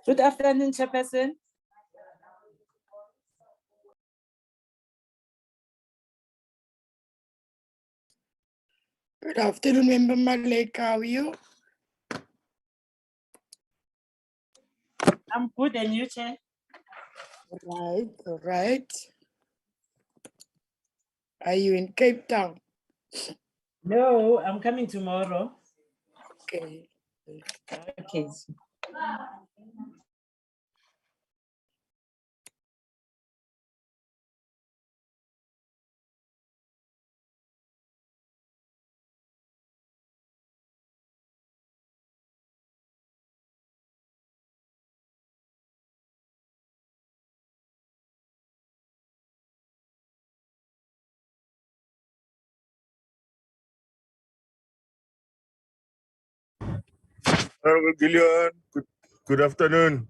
Good afternoon, Chairperson. Good afternoon, Member Malek. How are you? I'm good, and you, Chair? All right. Are you in Cape Town? No, I'm coming tomorrow. Okay. Okay. Honorable Gillian, good afternoon.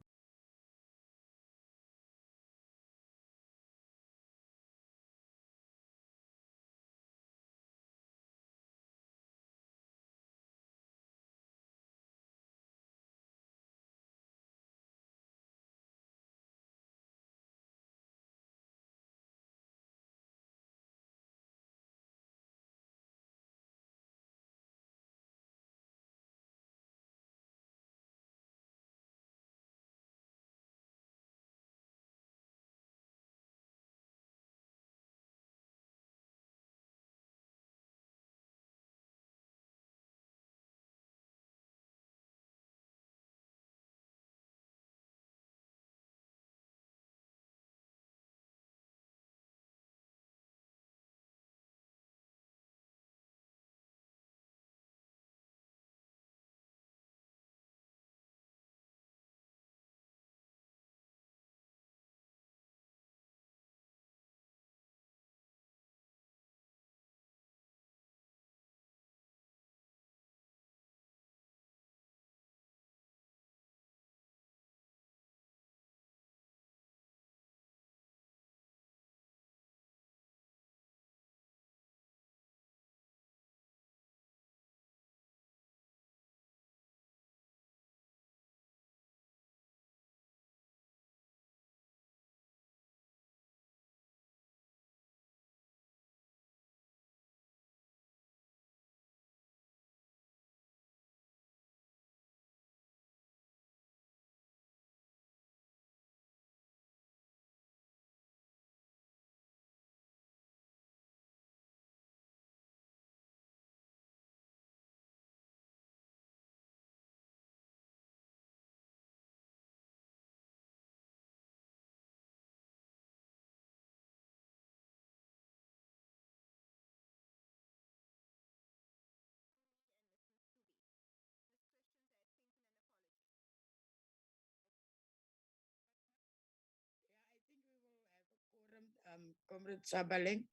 Comrade Sabaling.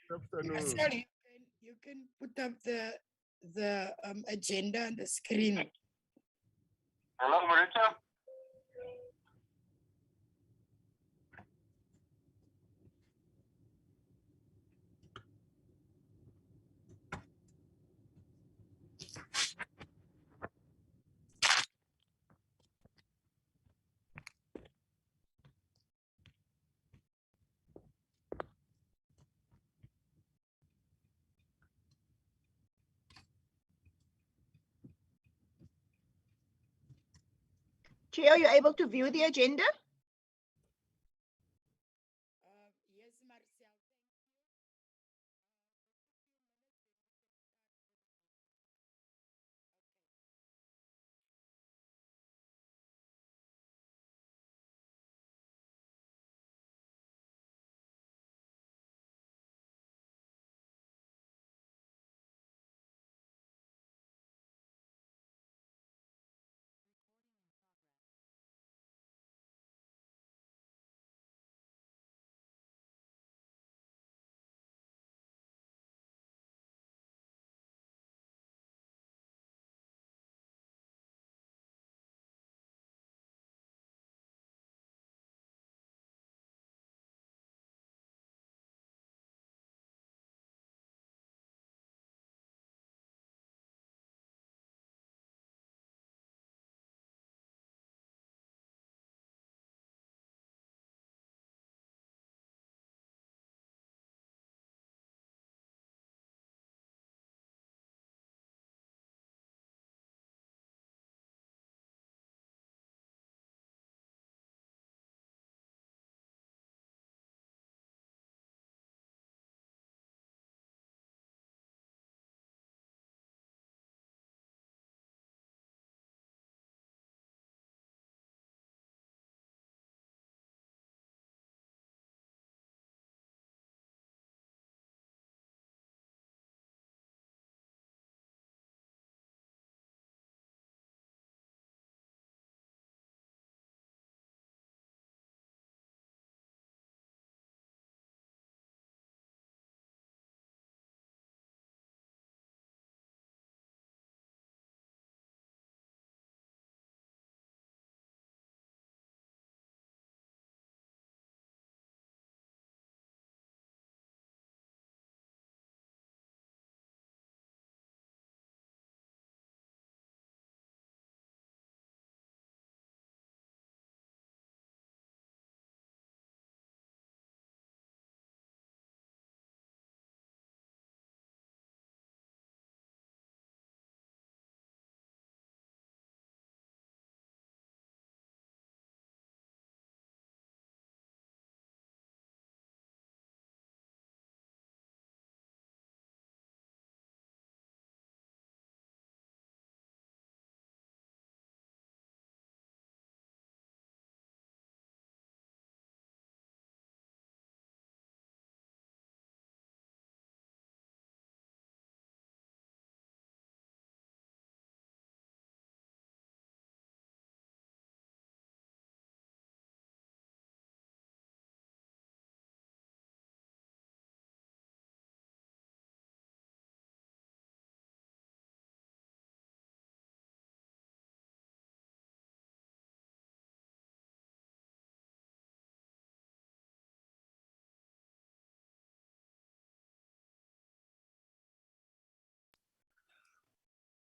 Good afternoon. Marcel, you can put up the agenda on the screen. Hello, Marita. Chair, are you able to view the agenda? Yes, Marcel.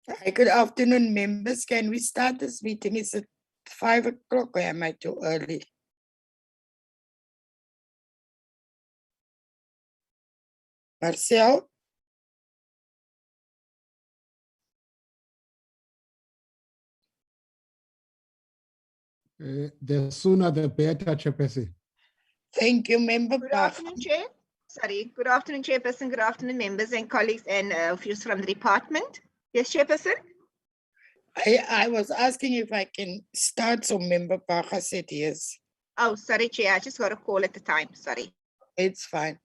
Hi, good afternoon, members. Can we start this meeting? Is it 5 o'clock or am I too early? Marcel, The sooner the better, Chairperson. thank you, Member Good Bach. afternoon, Chair. Sorry, good afternoon, Chairperson. Good afternoon, members and colleagues and officials from the department. Yes, Chairperson? I was asking if I can start, so Member Bach said yes. Oh, sorry, Chair. I just got a call at the time. Sorry. It's fine.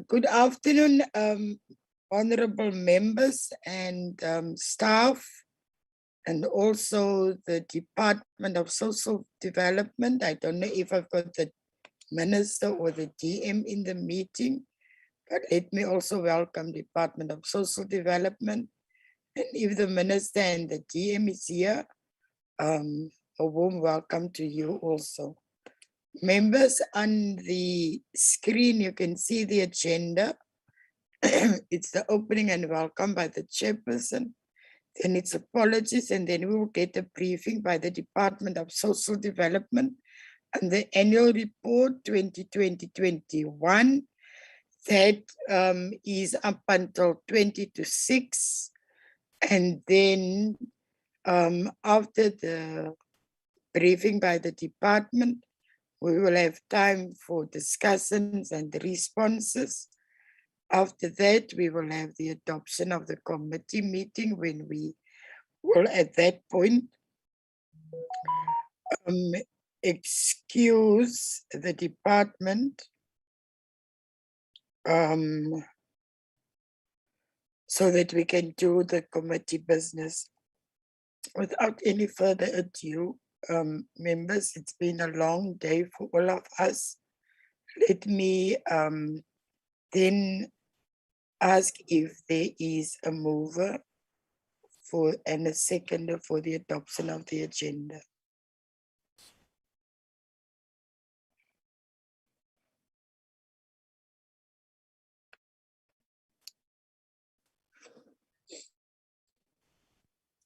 Good afternoon, honorable members and staff, and also the Department of Social Development. I don't know if I've got the Minister or the DM in the meeting, but let me also welcome Department of Social Development. And if the Minister and the DM is here, a warm welcome to you also. Members, on the screen, you can see the agenda. It's the opening and welcome by the chairperson. Then it's apologies, and then we will get a briefing by the Department of Social Development and the annual report 2020-21. That is up until 20 to 6. And then after the briefing by the department, we will have time for discussions and responses. After that, we will have the adoption of the committee meeting when we will at that point excuse the department so that we can do the committee business. Without any further ado, members, it's been a long day for all of us. Let me then ask if there is a mover and a seconder for the adoption of the agenda.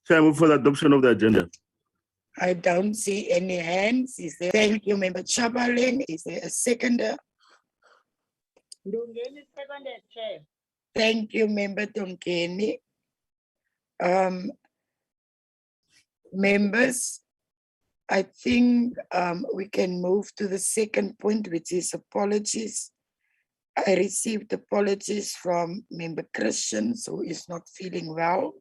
Chair, I move for the adoption of the agenda. I don't see any hands. Is there? Thank you, Member Chabaleng. Is there a seconder? Ndungeni seconded, Chair. Thank you, Member Tonkeni. Members, I think we can move to the second point, which is apologies. I received apologies from Member Christians, who is not feeling well.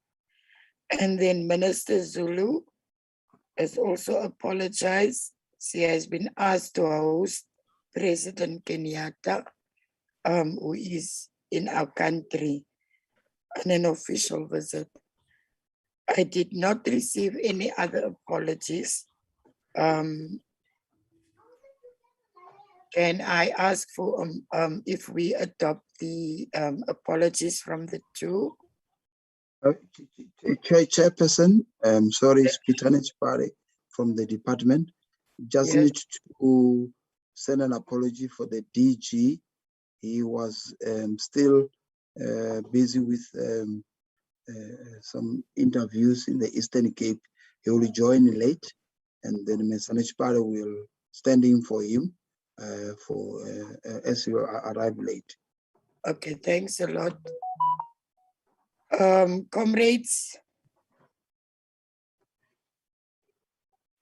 And then Minister Zulu has also apologized. She has been asked to host President Kenyatta, who is in our country on an official visit. I did not receive any other apologies. Can I ask for if we adopt the apologies from the two? Chairperson, sorry, it's Peter Party from the department. Just Yes. need to send an apology for the DG. He was still busy with some interviews in the Eastern Cape. He will join late, and then Mr. Party will stand in for him as he arrive late. Okay, thanks a lot. Comrades,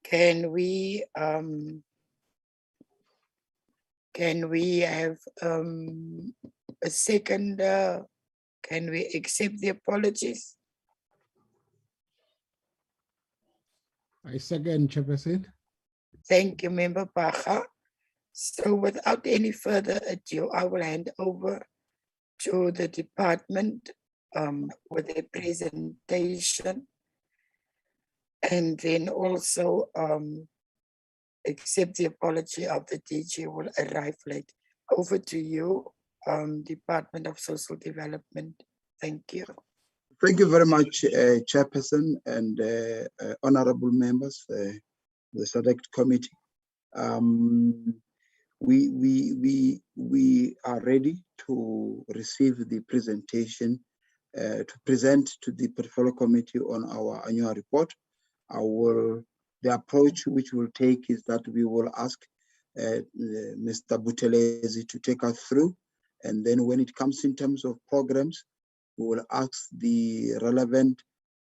can we have a second? Can we accept the apologies? I second, Chairperson. Thank you, Member Bacha. So without any further ado, I will hand over to the department with a presentation, and then also accept the apology of the DG will arrive late. Over to you, Department of Social Development. Thank you. Thank you very much, Chairperson and honorable members, the Select Committee. We are ready to receive the presentation to present to the portfolio committee on our annual report. The approach which we'll take is that we will ask Mr. Buthelezi to take us through. And then when it comes in terms of programs, we will ask the relevant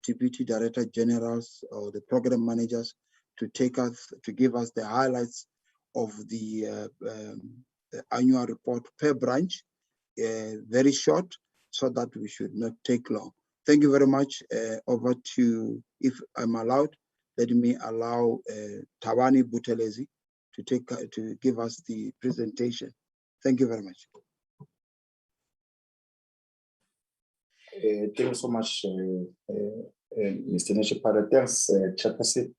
deputy director generals or the program managers to give us the highlights of the annual report per branch, very short, so that we should not take long. Thank you very much. Over to, if I'm allowed, let me allow Thabani Buthelezi to give us the presentation. Thank you very much. Thank you so much, Mr. Neshipara. Thanks, Chairperson.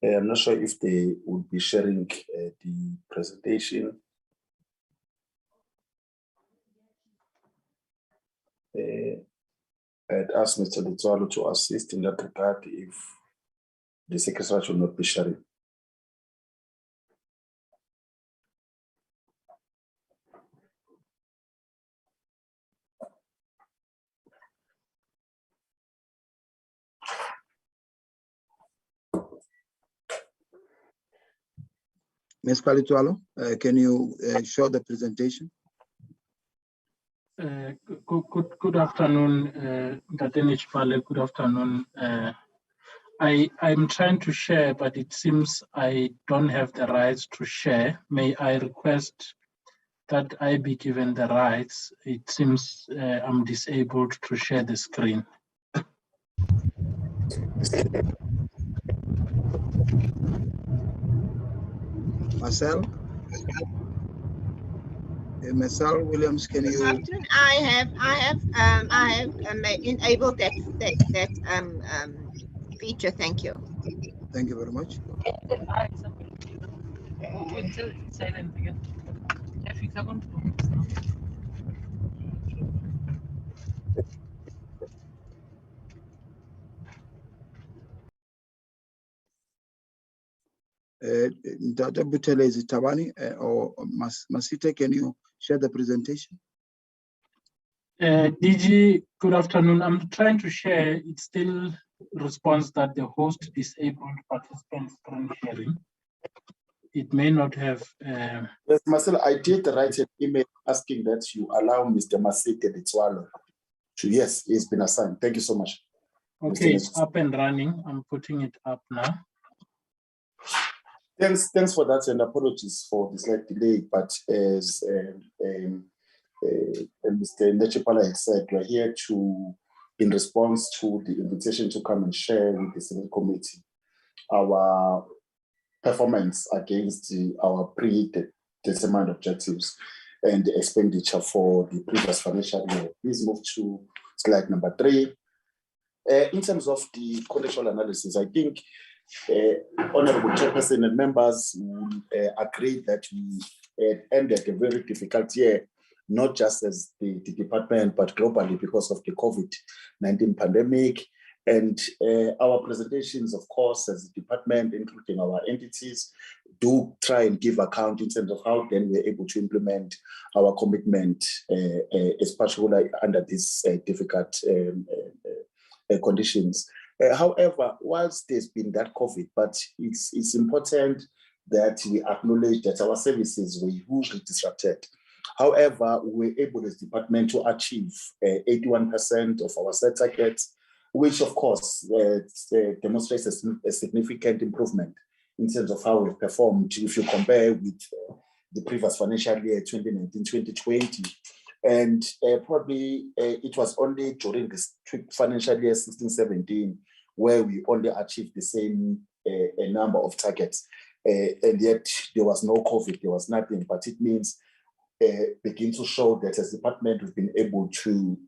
I'm not sure if they would be sharing the presentation. I'd ask Mr. Litswalo to assist in that regard if the Secretary should not be sharing. Ms. Palitualo, can you show the presentation? Good afternoon, Ntate Pale. Good afternoon. I'm trying to share, but it seems I don't have the rights to share. May I request that I be given the rights? It seems I'm disabled to share the screen. Marcel? Marcel Williams, can you? Good afternoon. I have enabled that feature. Thank you. Thank you very much. Dr. Buthelezi, Thabani or Masite, can you share the presentation? DG, good afternoon. I'm trying to share. It still responds that the host disabled participant screen sharing. It may not have. Yes, Marcel, I did write an email asking that you allow Mr. Masite Litswalo to. Yes, he's been assigned. Thank you so much. Okay, it's up and running. I'm putting it up now. Thanks for that, and apologies for the slight delay. But as Mr. Neshipala had said, we're here in response to the invitation to come and share with the Senate Committee our performance against our predetermined objectives and the expenditure for the previous financial year. Please move to slide number 3. In terms of the contextual analysis, I think Honorable Chairperson and members will agree that we ended a very difficult year, not just as the department, but globally because of the COVID-19 pandemic. And our presentations, of course, as a department, including our entities, do try and give account in terms of how then we're able to implement our commitment, especially under these difficult conditions. However, whilst there's been that COVID, but it's important that we acknowledge that our services were hugely disrupted. However, we were able as department to achieve 81% of our set targets, which of course demonstrates a significant improvement in terms of how we've performed if you compare with the previous financial year, 2019-2020. And probably it was only during this financial year 16-17 where we only achieved the same number of targets. And yet there was no COVID, there was nothing, but it means begin to show that as a department we've been able to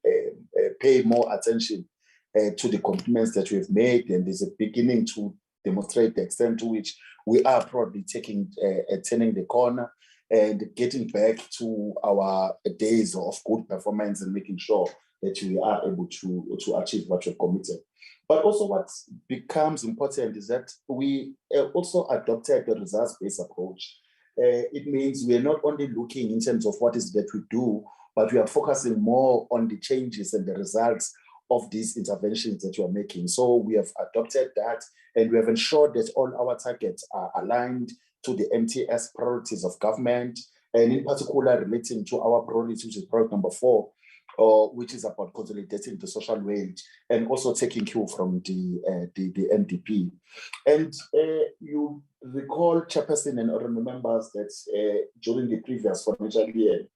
pay more attention to the commitments that we've made, and there's a beginning to demonstrate the extent to which we are probably turning the corner and getting back to our days of good performance and making sure that we are able to achieve what we've committed. But also what becomes important is that we also adopted the results-based approach. It means we are not only looking in terms of what is that we do, but we are focusing more on the changes and the results of these interventions that you are making. So we have adopted that, and we have ensured that all our targets are aligned to the MTS priorities of government, and in particular relating to our priority, which is priority number 4, which is about consolidating the social wage and also taking cue from the NDP. And you recall, Chairperson and other members, that during the previous financial year,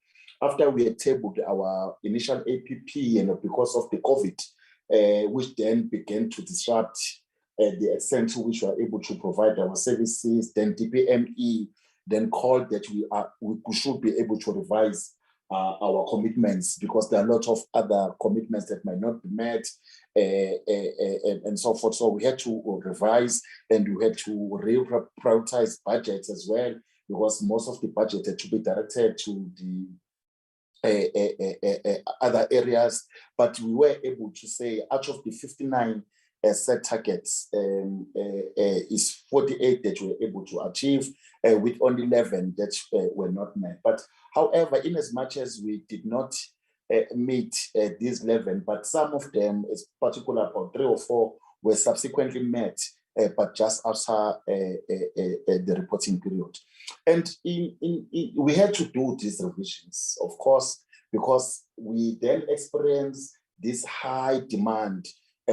after we had tabled our initial APP, and because of the COVID, which then began to disrupt the extent to which we are able to provide our services, then DPME then called that we should be able to revise our commitments, because there are a lot of other commitments that might not be met, and so forth. So we had to revise, and we had to reprioritize budgets as well, because most of the budget had to be directed to the other areas. But we were able to say out of the 59 set targets, is 48 that we were able to achieve, with only 11 that were not met. But however, in as much as we did not meet these 11, but some of them, in particular about 3 or 4, were subsequently met, but just after the reporting period. And we had to do these revisions, of course, because we then experienced this high demand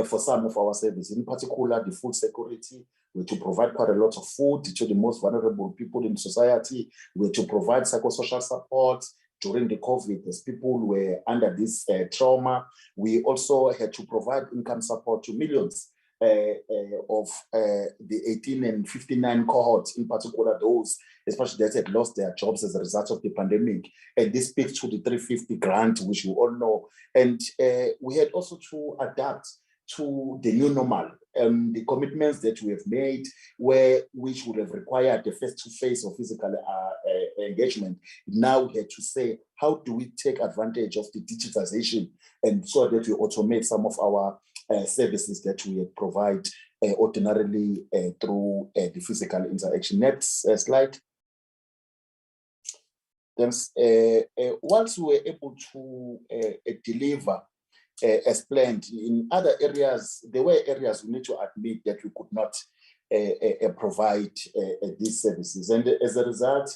for some of our services, in particular the food security. We to provide quite a lot of food to the most vulnerable people in society. We to provide psychosocial support during the COVID as people were under this trauma. We also had to provide income support to millions of the 18 and 59 cohorts, in particular those, especially that had lost their jobs as a result of the pandemic. And this speaks to the 350 grant, which you all know. And we had also to adapt to the new normal, the commitments that we have made, which would have required the face-to-face or physical engagement. Now we had to say, how do we take advantage of the digitization, and so that we automate some of our services that we provide ordinarily through the physical interaction. Next slide. Once we were able to deliver as planned, in other areas, there were areas we need to admit that we could not provide these services. And as a result,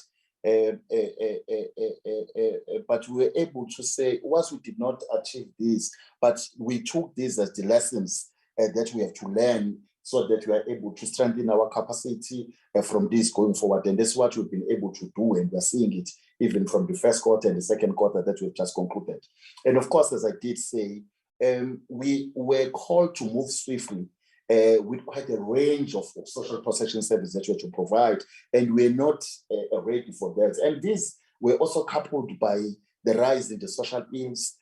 but we were able to say, once we did not achieve this, but we took this as the lessons that we have to learn, so that we are able to strengthen our capacity from this going forward. And that's what we've been able to do, and we're seeing it even from the first quarter and the second quarter that we've just concluded. And of course, as I did say, we were called to move swiftly with quite a range of social protection services that we had to provide, and we're not ready for that. And these were also coupled by the rise in the social ills,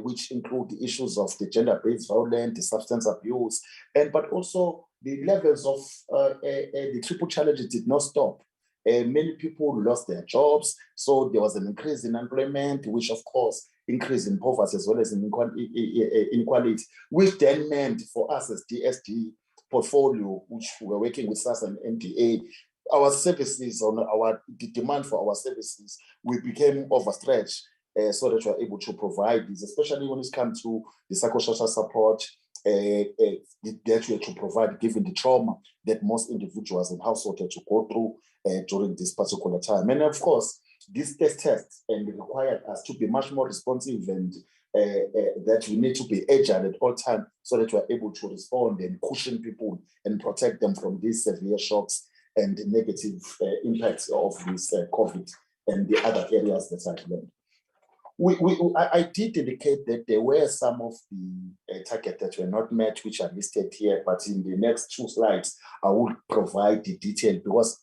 which include the issues of the gender-based violence, the substance abuse, but also the levels of the triple challenges did not stop. Many people lost their jobs, so there was an increase in unemployment, which of course increase in poverty as well as in inequality, which then meant for us as DSD portfolio, which we were working with SAS and NDA, our services, the demand for our services, we became overstretched, so that we are able to provide this, especially when it comes to the psychosocial support that we have to provide, given the trauma that most individuals and households had to go through during this particular time. And of course, this test and required us to be much more responsive, and that we need to be agile at all times, so that we are able to respond and cushion people and protect them from these severe shocks and the negative impacts of this COVID and the other areas that I've learned. I did indicate that there were some of the targets that were not met, which are listed here, but in the next 2 slides, I will provide the detail, because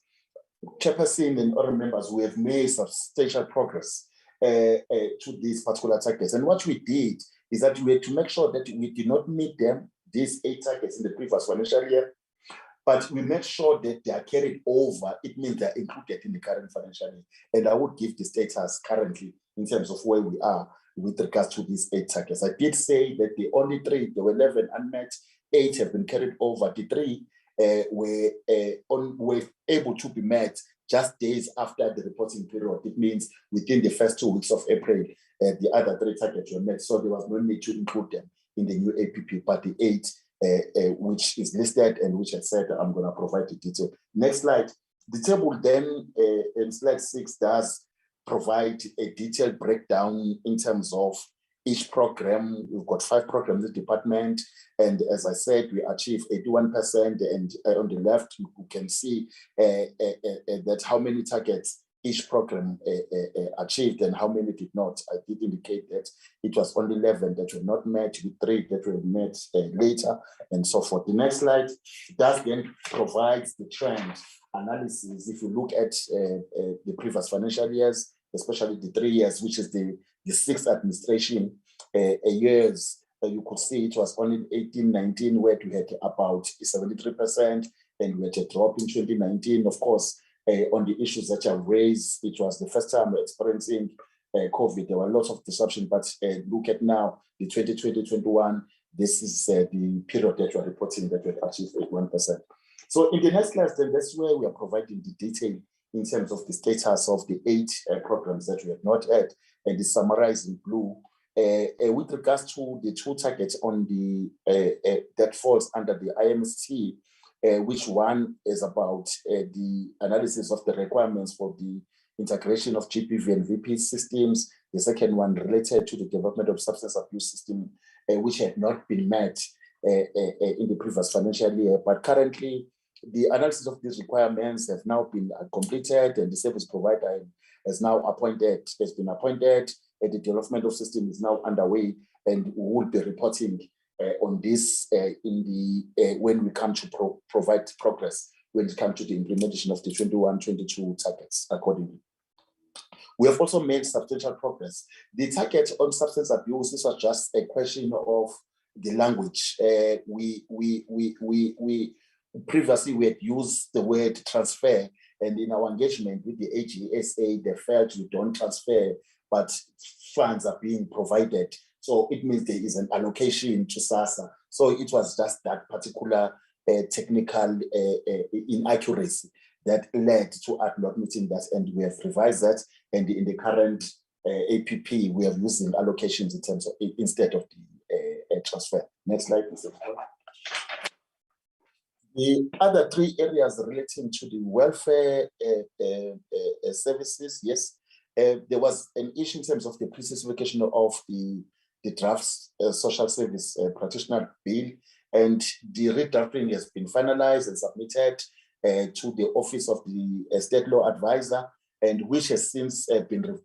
Chairperson and other members, we have made substantial progress to these particular targets. And what we did is that we had to make sure that we did not meet them, these 8 targets in the previous financial year, but we made sure that they are carried over. It means they are included in the current financial year. And I would give the status currently in terms of where we are with regards to these 8 targets. I did say that the only 3, there were 11 unmet, 8 have been carried over. The 3 were able to be met just days after the reporting period. It means within the first 2 weeks of April, the other 3 targets were met, so there was no need to include them in the new APP, but the 8, which is listed and which I said I'm going to provide the detail. Next slide. The table then in slide 6 does provide a detailed breakdown in terms of each program. We've got 5 programs in the department, and as I said, we achieved 81%. And on the left, you can see that how many targets each program achieved and how many did not. I did indicate that it was only 11 that were not met, with 3 that were met later, and so forth. The next slide does then provides the trend analysis. If you look at the previous financial years, especially the 3 years, which is the 6th administration years, you could see it was only 18-19 where we had about 73%, and we had a drop in 2019. Of course, on the issues that I've raised, it was the first time we're experiencing COVID. There were lots of disruption, but look at now, the 2020-21, this is the period that we're reporting that we've achieved 81%. So in the next slide, then that's where we are providing the detail in terms of the status of the 8 programs that we have not had, and it's summarized in blue. With regards to the 2 targets on the that falls under the IMST, which one is about the analysis of the requirements for the integration of GPV and VP systems. The second one related to the development of substance abuse system, which had not been met in the previous financial year. But currently, the analysis of these requirements have now been completed, and the service provider has been appointed, and the development of system is now underway, and we will be reporting on this in the when we come to provide progress when it comes to the implementation of the 21-22 targets accordingly. We have also made substantial progress. The target on substance abuse, this was just a question of the language. Previously we had used the word transfer, and in our engagement with the AGSA, they felt we don't transfer, but funds are being provided. So it means there is an allocation to SASSA. So it was just that particular technical inaccuracy that led to us not meeting that, and we have revised that. And in the current APP, we are using allocations in terms of instead of the transfer. Next slide, please. The other 3 areas relating to the welfare services, yes, there was an issue in terms of the pre-specification of the drafts social service practitioner bill, and the redrafting has been finalized and submitted to the office of the state law advisor, and which has since been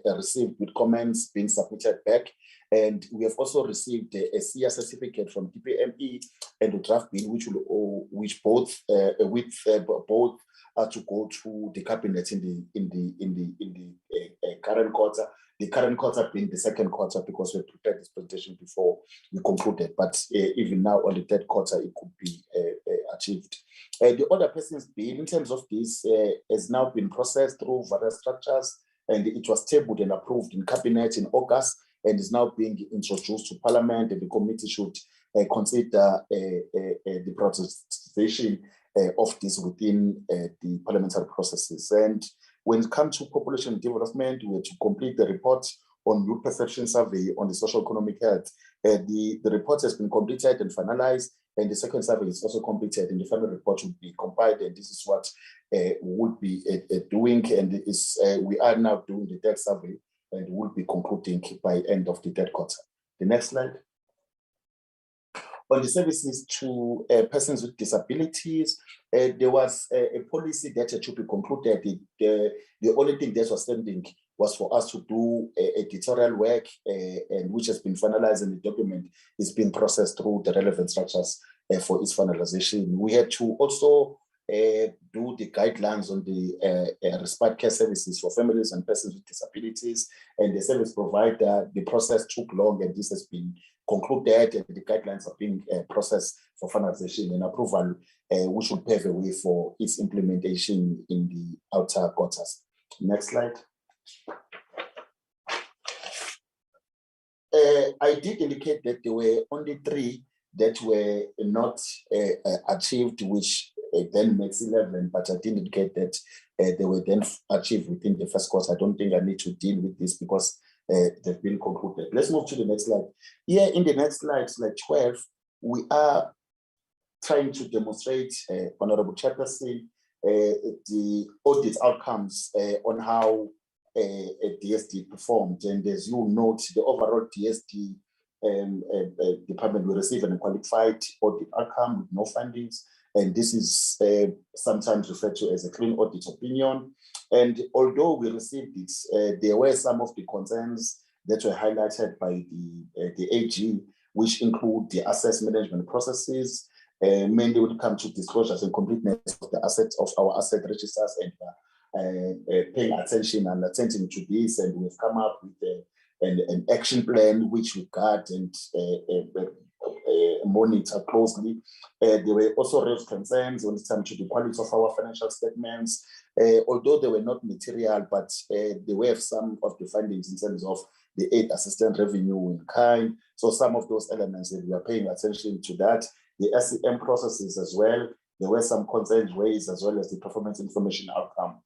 received with comments being submitted back. And we have also received a SIA certificate from DPME and the draft bill, which both are to go to the cabinet in the current quarter. The current quarter being the second quarter, because we prepared this presentation before we concluded. But even now, on the 3rd quarter, it could be achieved. The other person's bill, in terms of this, has now been processed through various structures, and it was tabled and approved in cabinet in August, and is now being introduced to Parliament, and the committee should consider the prioritization of this within the parliamentary processes. And when it comes to population development, we have to complete the report on youth perception survey on the socio-economic health. The report has been completed and finalized, and the second survey is also completed, and the final report will be compiled, and this is what we would be doing, and we are now doing the 3rd survey, and will be concluding by end of the 3rd quarter. The next slide. On the services to persons with disabilities, there was a policy that had to be concluded. The only thing that was standing was for us to do editorial work, and which has been finalized, and the document is being processed through the relevant structures for its finalization. We had to also do the guidelines on the respite care services for families and persons with disabilities, and the service provider, the process took long, and this has been concluded, and the guidelines are being processed for finalization and approval, which will pave the way for its implementation in the outer quarters. Next slide. I did indicate that there were only 3 that were not achieved, which then makes 11, but I did indicate that they were then achieved within the 1st quarter. I don't think I need to deal with this because they've been concluded. let's move to the next slide. Here in the next slide, slide 12, we are trying to demonstrate, Honorable Chairperson, the audit outcomes on how DSD performed. And as you note, the overall DSD department will receive an qualified audit outcome with no findings. And this is sometimes referred to as a clean audit opinion. And although we received it, there were some of the concerns that were highlighted by the AG, which include the asset management processes, mainly when it comes to disclosures and completeness of the assets of our asset registers, and paying attention and attending to this. And we've come up with an action plan which we guard and monitor closely. There were also raised concerns when it comes to the quality of our financial statements, although they were not material, but there were some of the findings in terms of the aid assistance revenue in kind. So some of those elements that we are paying attention to that. The SCM processes as well, there were some concerns raised, as well as the performance information outcome.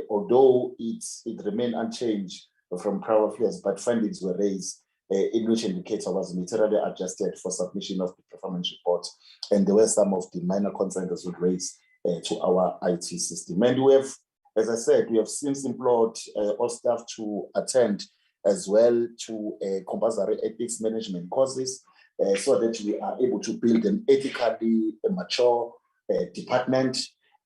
Although it remained unchanged from prior years, but findings were raised in which indicator was materially adjusted for submission of the performance report. And there were some of the minor concerns that were raised to our IT system. And we have, as I said, we have since implored all staff to attend as well to compulsory ethics management courses, so that we are able to build an ethically mature department.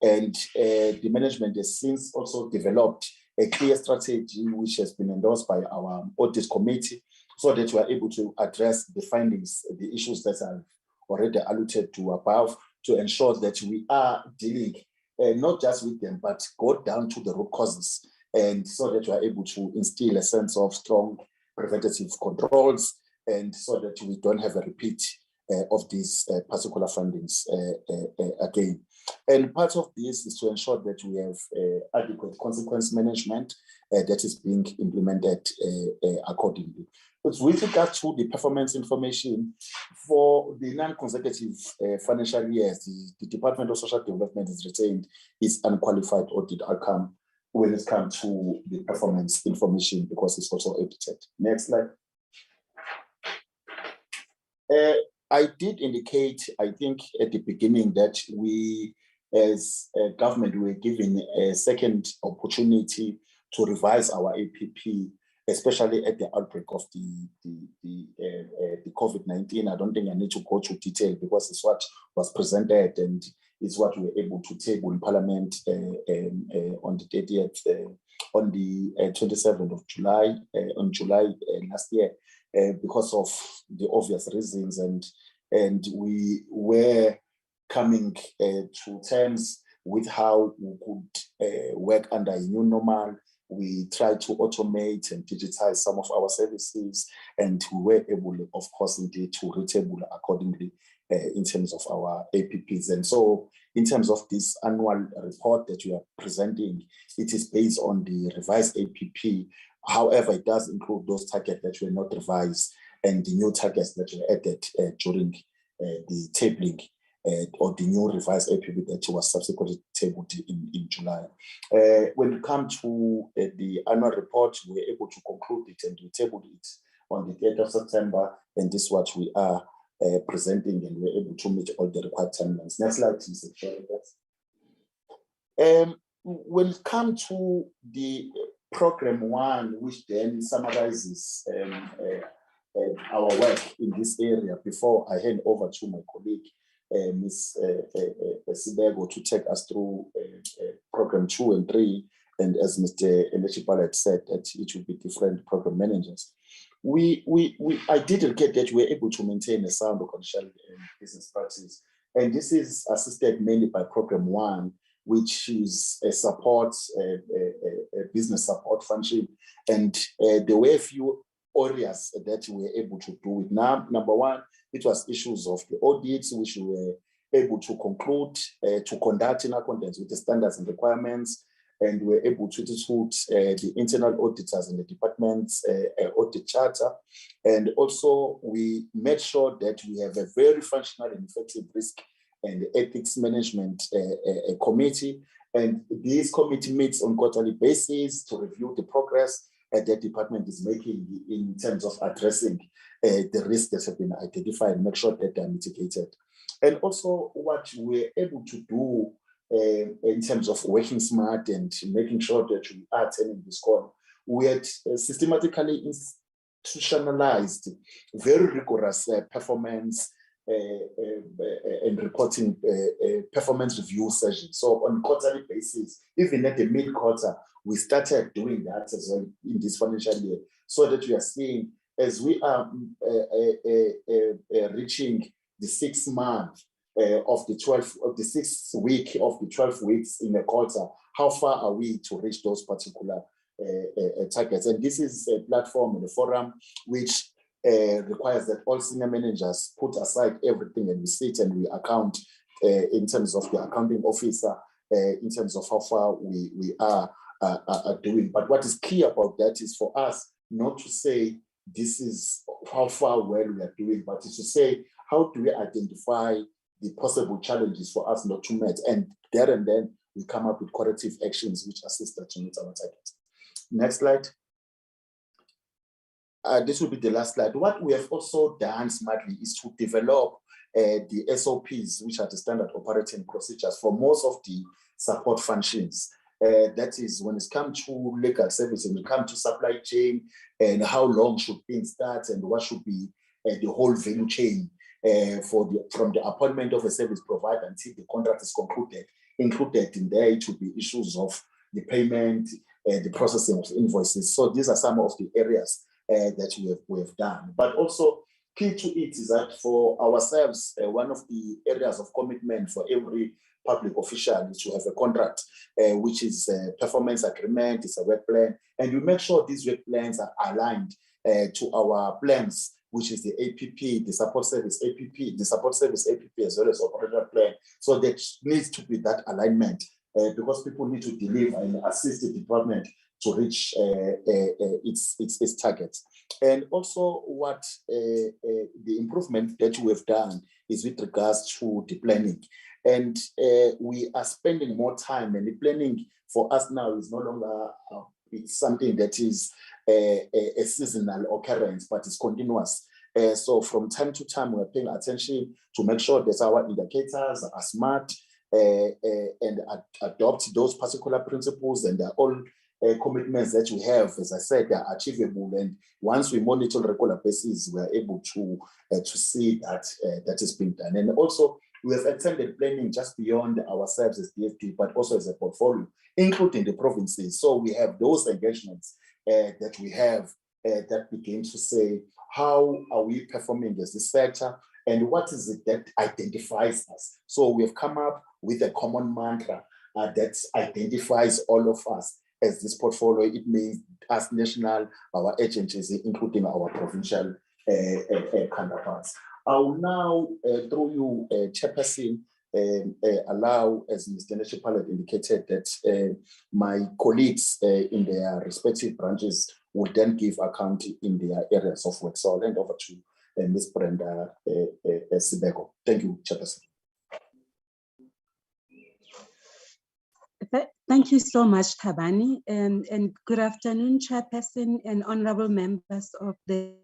And the management has since also developed a clear strategy which has been endorsed by our audit committee, so that we are able to address the findings, the issues that I've already alluded to above, to ensure that we are dealing not just with them, but go down to the root causes, and so that we are able to instill a sense of strong preventative controls, and so that we don't have a repeat of these particular findings again. And part of this is to ensure that we have adequate consequence management that is being implemented accordingly. But with regard to the performance information for the non-consecutive financial years, the Department of Social Development has retained its unqualified audit outcome when it comes to the performance information, because it's also audited. Next slide. I did indicate, I think at the beginning, that we as a government were given a second opportunity to revise our APP, especially at the outbreak of the COVID-19. I don't think I need to go to detail, because it's what was presented and it's what we were able to table in Parliament on the 30th, on the 27th of July, on July last year, because of the obvious reasons. And we were coming to terms with how we could work under a new normal. We tried to automate and digitize some of our services, and we were able, of course, indeed, to retable accordingly in terms of our APPs. And so in terms of this annual report that we are presenting, it is based on the revised APP. However, it does include those targets that were not revised and the new targets that were added during the tabling or the new revised APP that was subsequently tabled in July. When it comes to the annual report, we were able to conclude it, and we tabled it on the 3rd of September, and this is what we are presenting, and we're able to meet all the required timelines. Next slide, please. When it comes to the program 1, which then summarizes our work in this area, before I hand over to my colleague, Ms. Sibego, to take us through program 2 and 3, and as Mr. Npo had said, that it will be different program managers. I did indicate that we were able to maintain a sound commercial business practice, and this is assisted mainly by program 1, which is a support, a business support function, and there were a few areas that we were able to do it. Now, number 1, it was issues of the audits, which we were able to conclude, to conduct in accordance with the standards and requirements, and we were able to institute the internal auditors in the department's audit charter. And also, we made sure that we have a very functional and effective risk and ethics management committee. And this committee meets on quarterly basis to review the progress the department is making in terms of addressing the risks that have been identified and make sure that they are mitigated. And also what we're able to do in terms of working smart and making sure that we are turning this corner, we had systematically institutionalized very rigorous performance and reporting performance review sessions. So on a quarterly basis, even at the mid-quarter, we started doing that as well in this financial year, so that we are seeing as we are reaching the 6 month of the 6th week of the 12 weeks in a quarter, how far are we to reach those particular targets? And this is a platform and a forum which requires that all senior managers put aside everything and we sit and we account in terms of the accounting officer, in terms of how far we are doing. But what is key about that is for us not to say this is how far well we are doing, but is to say how do we identify the possible challenges for us not to meet, and there and then we come up with corrective actions which assist us to meet our targets. Next slide. This will be the last slide. What we have also done smartly is to develop the SOPs, which are the standard operating procedures for most of the support functions. That is when it comes to legal service and when it comes to supply chain and how long should things start and what should be the whole value chain from the appointment of a service provider until the contract is concluded. Included in there, it will be issues of the payment, the processing of invoices. So these are some of the areas that we have done. But also key to it is that for ourselves, one of the areas of commitment for every public official is to have a contract, which is a performance agreement, it's a work plan, and we make sure these work plans are aligned to our plans, which is the APP, the support service APP, as well as operational plan. So there needs to be that alignment because people need to deliver and assist the department to reach its targets. And also what the improvement that we have done is with regards to the planning. And we are spending more time, and the planning for us now is no longer it's something that is a seasonal occurrence, but it's continuous. So from time to time, we're paying attention to make sure that our indicators are smart and adopt those particular principles, and they're all commitments that we have, as I said, they are achievable. And once we monitor on a regular basis, we are able to see that that is being done. And also, we have extended planning just beyond ourselves as DFT, but also as a portfolio, including the provinces. So we have those engagements that we have that begin to say, how are we performing as a sector, and what is it that identifies us? So we have come up with a common mantra that identifies all of us as this portfolio. It means us national, our agencies, including our provincial counterparts. I will now, through you, Chairperson, allow, as Mr. Npo had indicated, that my colleagues in their respective branches will then give account in their areas of work. So I'll hand over to Ms. Brenda Sibeko. Thank you, Chairperson. Thank you so much, Thabani, and good afternoon, Chairperson and honorable members of the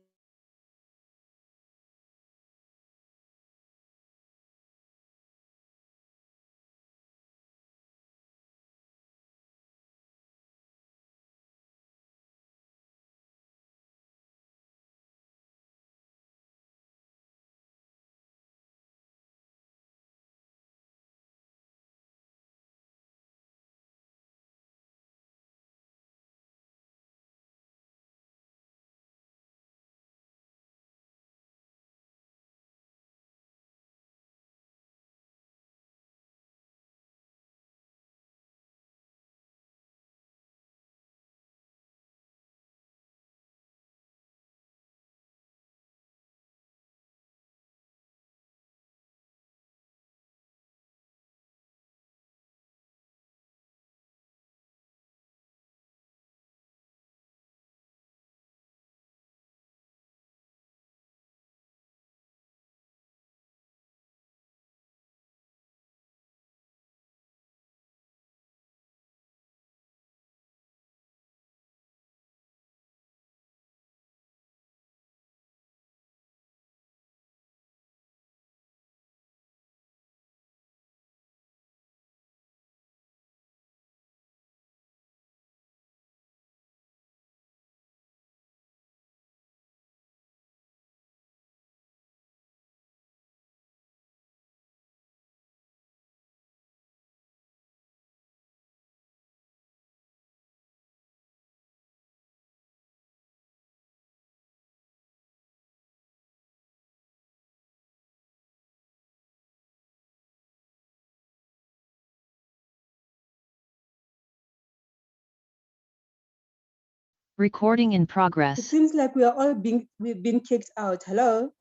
Recording in It progress. seems like we've been kicked out. Hello?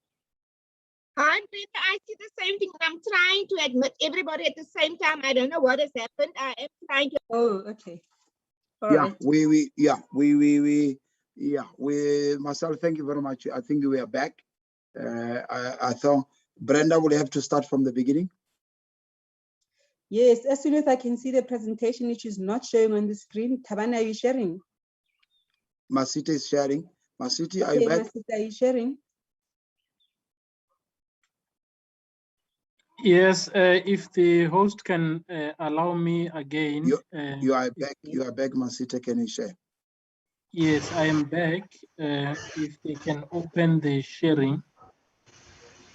Hi, Brenda. I see the same thing. I'm trying to admit everybody at the same time. I don't know what has happened. I am trying to. Oh, okay. All right. Marcel, thank you very much. I think we are back. I thought Brenda will have to start from the beginning. Yes, as soon as I can see the presentation, which is not showing on the screen. Tabana, are you sharing? Masita is sharing. Masita, are you Okay, back? Masita, are you sharing? Yes, if the host can allow me again. You are back. You are back, Masita. Can you share? Yes, I am back. If they can open the sharing,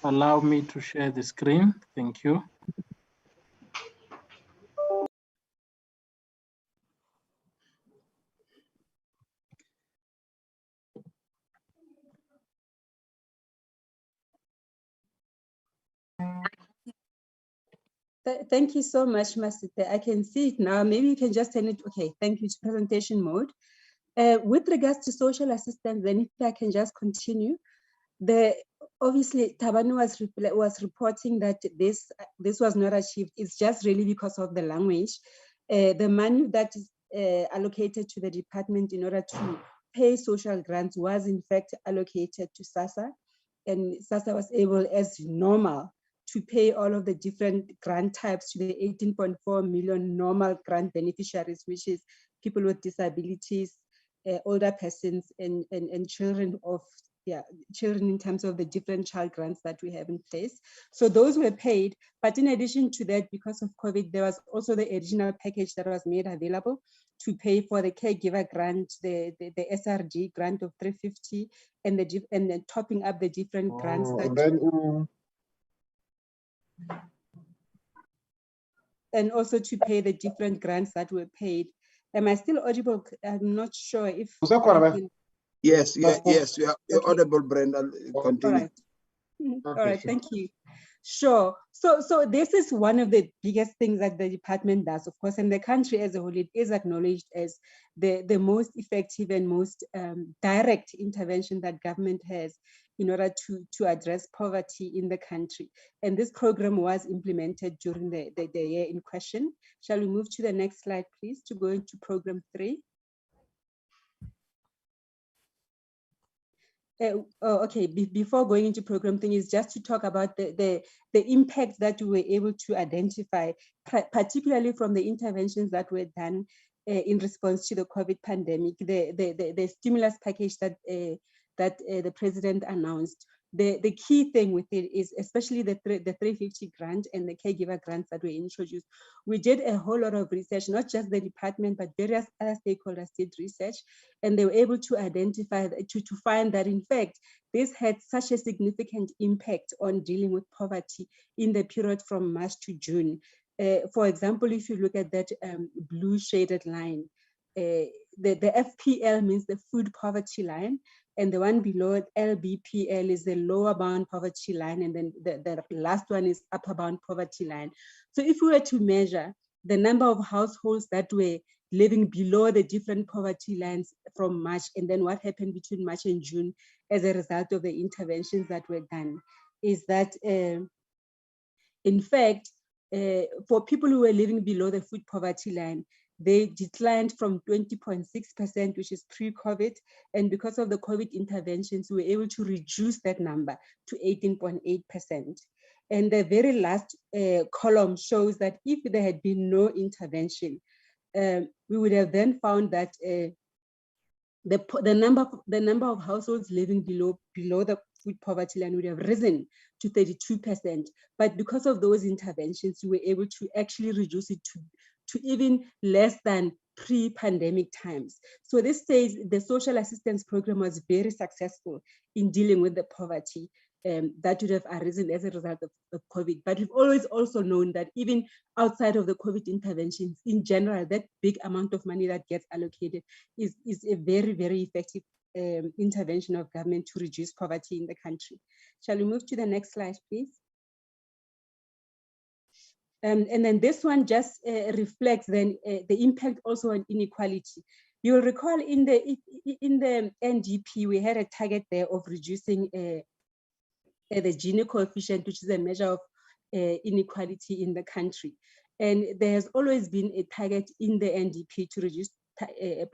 allow me to share the screen. Thank you. Thank you so much, Masita. I can see it now. Maybe you can just turn it. Okay, thank you. To presentation mode. With regards to social assistance, then if I can just continue. Obviously Tabani was reporting that this was not achieved. It's just really because of the language. The money that is allocated to the department in order to pay social grants was in fact allocated to SASSA, and SASSA was able, as normal, to pay all of the different grant types to the 18.4 million normal grant beneficiaries, which is people with disabilities, older persons, and children of children in terms of the different child grants that we have in place. So those were paid, but in addition to that, because of COVID, there was also the additional package that was made available to pay for the caregiver grant, the SRG grant of 350, and then topping up the different grants and also to pay the different grants that were paid. Am I still audible? I'm not sure if Yes, you're audible, Brenda. Continue. All right. All right, thank you. Sure. So this is one of the biggest things that the department does, of course, and the country as a whole. It is acknowledged as the most effective and most direct intervention that government has in order to address poverty in the country. And this program was implemented during the year in question. Shall we move to the next slide, please, to go into program 3? Okay, before going into program thing is just to talk about the impact that we were able to identify, particularly from the interventions that were done in response to the COVID pandemic, the stimulus package that the president announced. The key thing with it is especially the 350 grant and the caregiver grants that were introduced. We did a whole lot of research, not just the department, but various other stakeholders did research, and they were able to identify, to find that in fact, this had such a significant impact on dealing with poverty in the period from March to June. For example, if you look at that blue shaded line, the FPL means the food poverty line, and the one below it, LBPL, is the lower bound poverty line, and then the last one is upper bound poverty line. So if we were to measure the number of households that were living below the different poverty lines from March, and then what happened between March and June as a result of the interventions that were done, is that in fact, for people who were living below the food poverty line, they declined from 20.6%, which is pre-COVID, and because of the COVID interventions, we were able to reduce that number to 18.8%. And the very last column shows that if there had been no intervention, we would have then found that the number of households living below the food poverty line would have risen to 32%. But because of those interventions, we were able to actually reduce it to even less than pre-pandemic times. So this says the social assistance program was very successful in dealing with the poverty that would have arisen as a result of COVID. But we've always also known that even outside of the COVID interventions, in general, that big amount of money that gets allocated is a very, very effective intervention of government to reduce poverty in the country. Shall we move to the next slide, please? And then this one just reflects then the impact also on inequality. You will recall in the NDP, we had a target there of reducing the Gini coefficient, which is a measure of inequality in the country. And there has always been a target in the NDP to reduce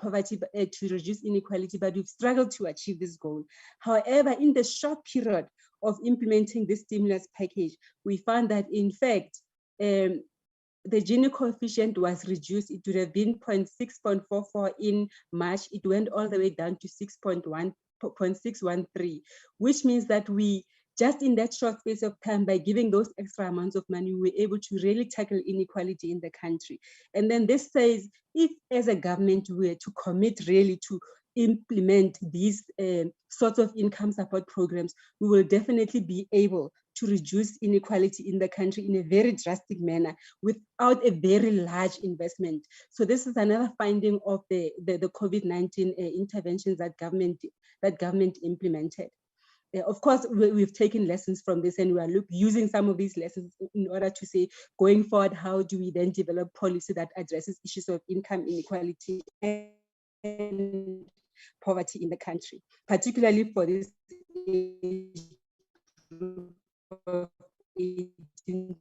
poverty, to reduce inequality, but we've struggled to achieve this goal. However, in the short period of implementing this stimulus package, we found that in fact, the Gini coefficient was reduced. It would have been 0.644 in March. It went all the way down to 0.613, which means that we, just in that short space of time, by giving those extra amounts of money, we were able to really tackle inequality in the country. And then this says, if as a government we were to commit really to implement these sorts of income support programs, we will definitely be able to reduce inequality in the country in a very drastic manner without a very large investment. So this is another finding of the COVID-19 interventions that government implemented. Of course, we've taken lessons from this, and we are using some of these lessons in order to say, going forward, how do we then develop policy that addresses issues of income inequality and poverty in the country, particularly for this age group of 18 to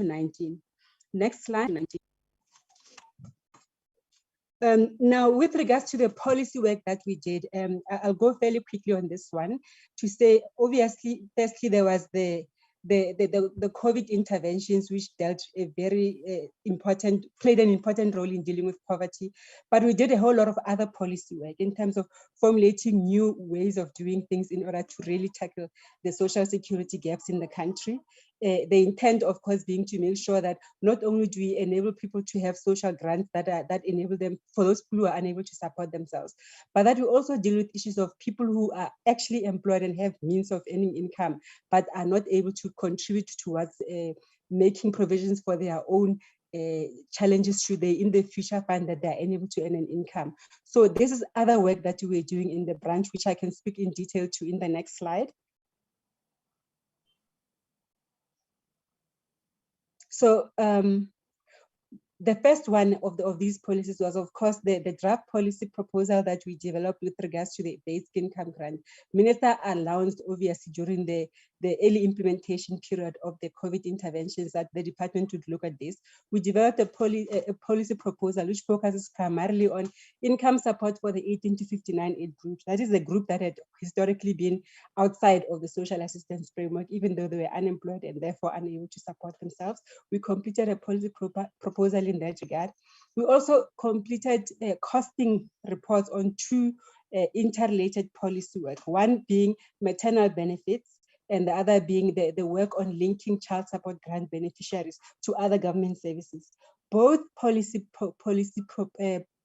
19. Next slide. Now, with regards to the policy work that we did, I'll go fairly quickly on this one to say, obviously, firstly, there was the COVID interventions, which dealt a very played an important role in dealing with poverty. But we did a whole lot of other policy work in terms of formulating new ways of doing things in order to really tackle the social security gaps in the country. The intent, of course, being to make sure that not only do we enable people to have social grants that enable them, for those people who are unable to support themselves, but that we also deal with issues of people who are actually employed and have means of earning income, but are not able to contribute towards making provisions for their own challenges should they in the future find that they're unable to earn an income. So this is other work that we're doing in the branch, which I can speak in detail to in the next slide. So the first one of these policies was, of course, the draft policy proposal that we developed with regards to the basic income grant. Minister announced, obviously, during the early implementation period of the COVID interventions that the department would look at this. We developed a policy proposal which focuses primarily on income support for the 18 to 59 age group. That is a group that had historically been outside of the social assistance framework, even though they were unemployed and therefore unable to support themselves. We completed a policy proposal in that regard. We also completed costing reports on two interrelated policy work, one being maternal benefits and the other being the work on linking child support grant beneficiaries to other government services. Both policy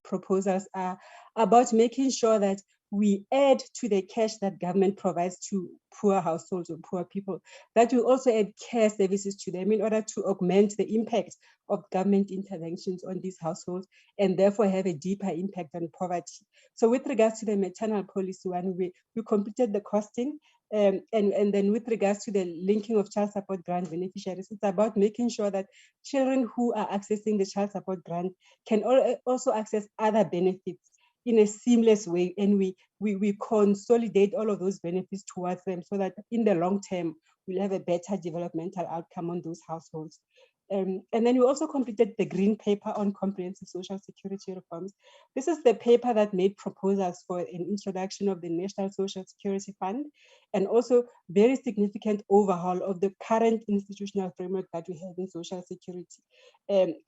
proposals are about making sure that we add to the cash that government provides to poor households or poor people, that we also add care services to them in order to augment the impact of government interventions on these households and therefore have a deeper impact on poverty. So with regards to the maternal policy one, we completed the costing, and then with regards to the linking of child support grant beneficiaries, it's about making sure that children who are accessing the child support grant can also access other benefits in a seamless way, and we consolidate all of those benefits towards them so that in the long term, we'll have a better developmental outcome on those households. And then we also completed the green paper on comprehensive social security reforms. This is the paper that made proposals for an introduction of the National Social Security Fund and also very significant overhaul of the current institutional framework that we have in social security.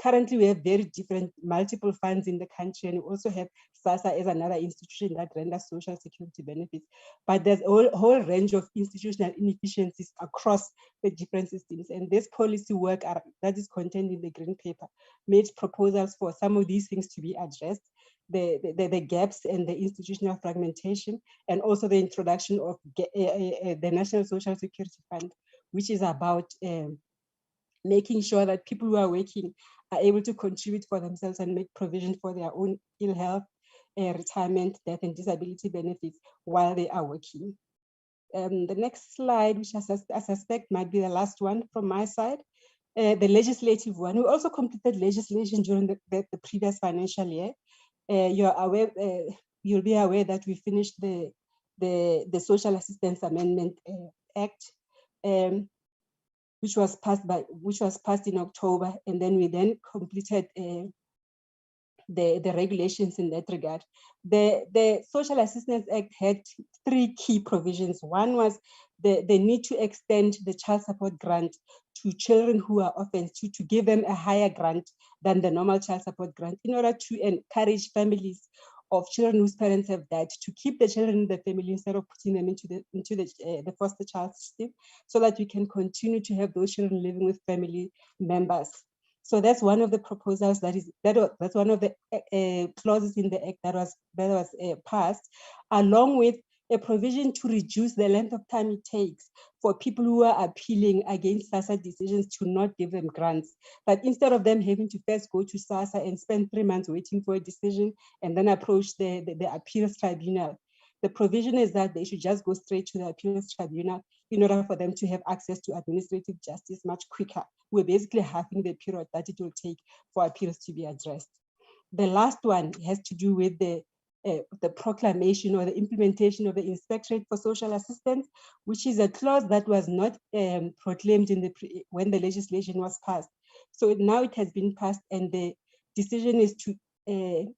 Currently, we have very different multiple funds in the country, and we also have SASSA as another institution that renders social security benefits. But there's a whole range of institutional inefficiencies across the different systems, and this policy work that is contained in the green paper made proposals for some of these things to be addressed, the gaps and the institutional fragmentation, and also the introduction of the National Social Security Fund, which is about making sure that people who are working are able to contribute for themselves and make provision for their own ill health, retirement, death, and disability benefits while they are working. The next slide, which I suspect might be the last one from my side, the legislative one. We also completed legislation during the previous financial year. You're aware, you'll be aware that we finished the Social Assistance Amendment Act, which was passed in October, and then we completed the regulations in that regard. The Social Assistance Act had 3 key provisions. One was the need to extend the child support grant to children who are orphans, to give them a higher grant than the normal child support grant, in order to encourage families of children whose parents have died to keep the children in the family instead of putting them into the foster child system, so that we can continue to have those children living with family members. So that's one of the proposals that's one of the clauses in the act that was passed, along with a provision to reduce the length of time it takes for people who are appealing against SASSA decisions to not give them grants. But instead of them having to first go to SASSA and spend 3 months waiting for a decision and then approach the appeals tribunal, the provision is that they should just go straight to the appeals tribunal in order for them to have access to administrative justice much quicker. We're basically halving the period that it will take for appeals to be addressed. The last one has to do with the proclamation or the implementation of the Inspectorate for Social Assistance, which is a clause that was not proclaimed when the legislation was passed. So now it has been passed, and the decision is to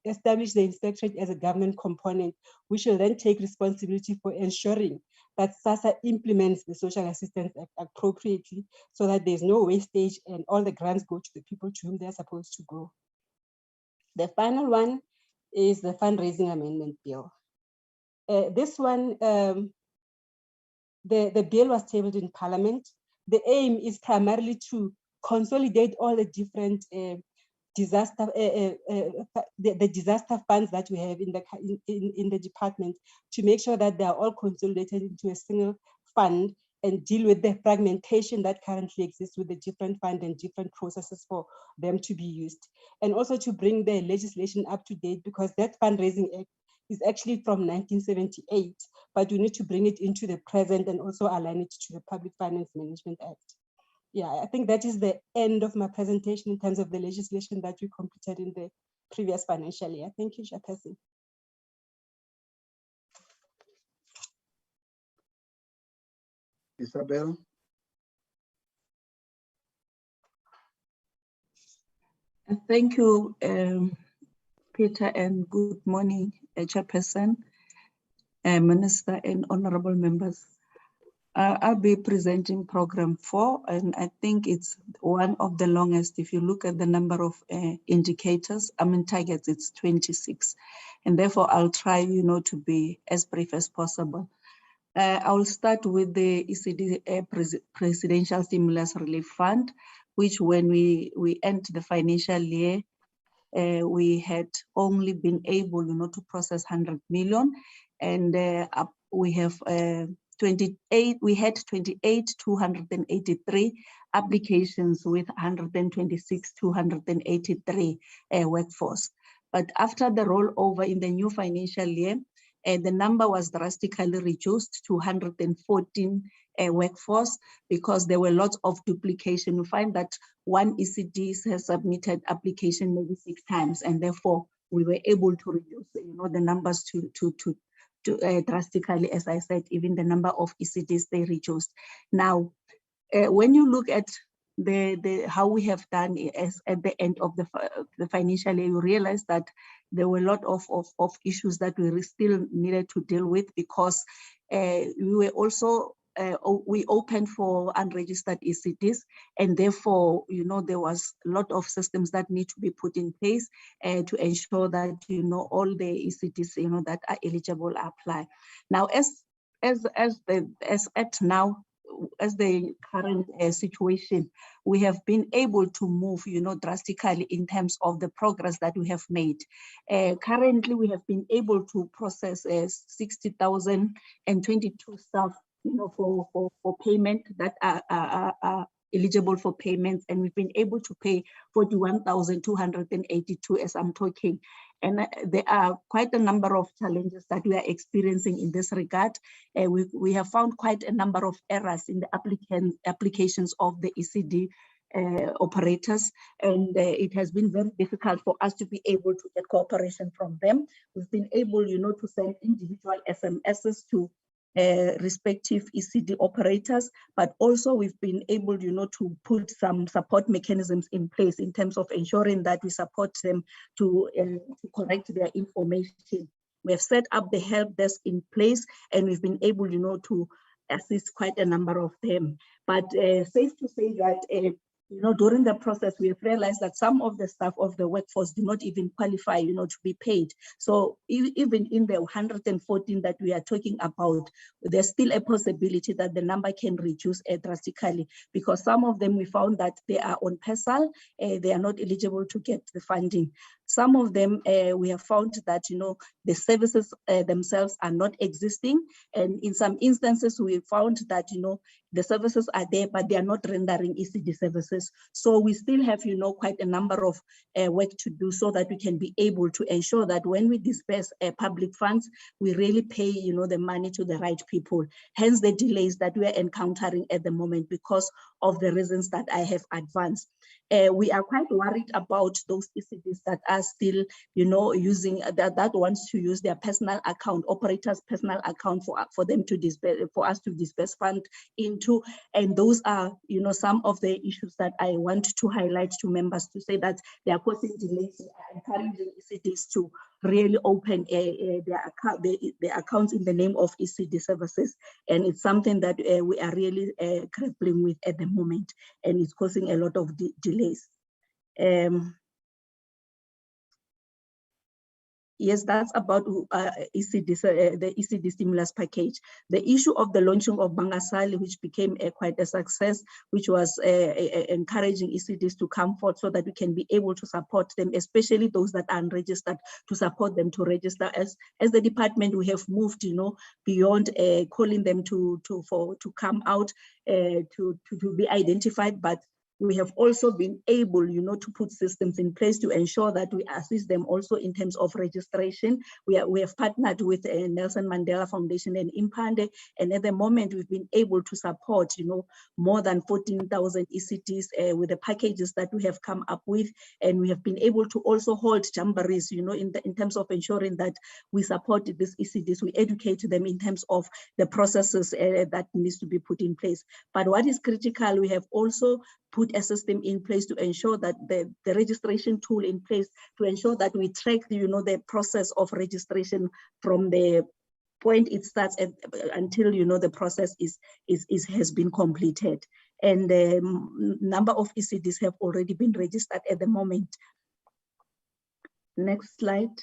establish the Inspectorate as a government component, which will then take responsibility for ensuring that SASSA implements the Social Assistance Act appropriately, so that there's no wastage and all the grants go to the people to whom they're supposed to go. The final one is the Fundraising Amendment Bill. This one, the bill was tabled in Parliament. The aim is primarily to consolidate all the different disaster funds that we have in the department, to make sure that they are all consolidated into a single fund and deal with the fragmentation that currently exists with the different funds and different processes for them to be used. And also to bring the legislation up to date, because that Fundraising Act is actually from 1978, but we need to bring it into the present and also align it to the Public Finance Management Act. Yeah, I think that is the end of my presentation in terms of the legislation that we completed in the previous financial year. Thank you, Chairperson. Isabel? Thank you, Peter, and good morning, Chairperson, Minister, and honorable members. I'll be presenting program 4, and I think it's one of the longest. If you look at the number of indicators, targets, it's 26. And therefore I'll try, to be as brief as possible. I will start with the ECD Presidential Stimulus Relief Fund, which when we end the financial year, we had only been able, to process 100 million, and we have 28,283 applications with 126,283 workforce. But after the rollover in the new financial year, the number was drastically reduced to 114 workforce, because there were lots of duplication. You find that one ECD has submitted application maybe 6 times, and therefore we were able to reduce, the numbers to drastically. As I said, even the number of ECDs, they reduced. Now, when you look at how we have done at the end of the financial year, you realize that there were a lot of issues that we still needed to deal with, because we were also we opened for unregistered ECDs, and therefore, there was a lot of systems that need to be put in place to ensure that, all the ECDs, that are eligible apply. Now, as the current situation, we have been able to move, drastically in terms of the progress that we have made. Currently, we have been able to process 60,022 staff, for payment that are eligible for payments, and we've been able to pay 41,282 as I'm talking. And there are quite a number of challenges that we are experiencing in this regard. We have found quite a number of errors in the applications of the ECD operators, and it has been very difficult for us to be able to get cooperation from them. We've been able, to send individual SMSs to respective ECD operators, but also we've been able, to put some support mechanisms in place in terms of ensuring that we support them to correct their information. We have set up the help desk in place, and we've been able, to assist quite a number of them. But safe to say that during the process, we have realized that some of the staff of the workforce do not even qualify, to be paid. So even in the 114 that we are talking about, there's still a possibility that the number can reduce drastically, because some of them we found that they are on PESAL, they are not eligible to get the funding. Some of them we have found that the services themselves are not existing, and in some instances we found that the services are there, but they are not rendering ECD services. So we still have quite a number of work to do so that we can be able to ensure that when we disperse public funds, we really pay the money to the right people. Hence the delays that we are encountering at the moment because of the reasons that I have advanced. We are quite worried about those ECDs that are still, using that wants to use their personal account, operators' personal account for them to disperse, for us to disperse fund into. And those are, some of the issues that I want to highlight to members to say that they are causing delays. Encouraging ECDs to really open their accounts in the name of ECD services, and it's something that we are really grappling with at the moment, and it's causing a lot of delays. Yes, that's about ECD, the ECD stimulus package. The issue of the launching of Bangasali, which became quite a success, which was encouraging ECDs to come forth so that we can be able to support them, especially those that are unregistered, to support them to register. As the department, we have moved, beyond calling them to come out to be identified, but we have also been able, to put systems in place to ensure that we assist them also in terms of registration. We have partnered with Nelson Mandela Foundation and Impande, and at the moment we've been able to support, more than 14,000 ECDs with the packages that we have come up with, and we have been able to also hold jamborees, in terms of ensuring that we support these ECDs, we educate them in terms of the processes that needs to be put in place. But what is critical, we have also put a system in place to ensure that the registration tool in place to ensure that we track the process of registration from the point it starts until the process has been completed. And the number of ECDs have already been registered at the moment. Next slide.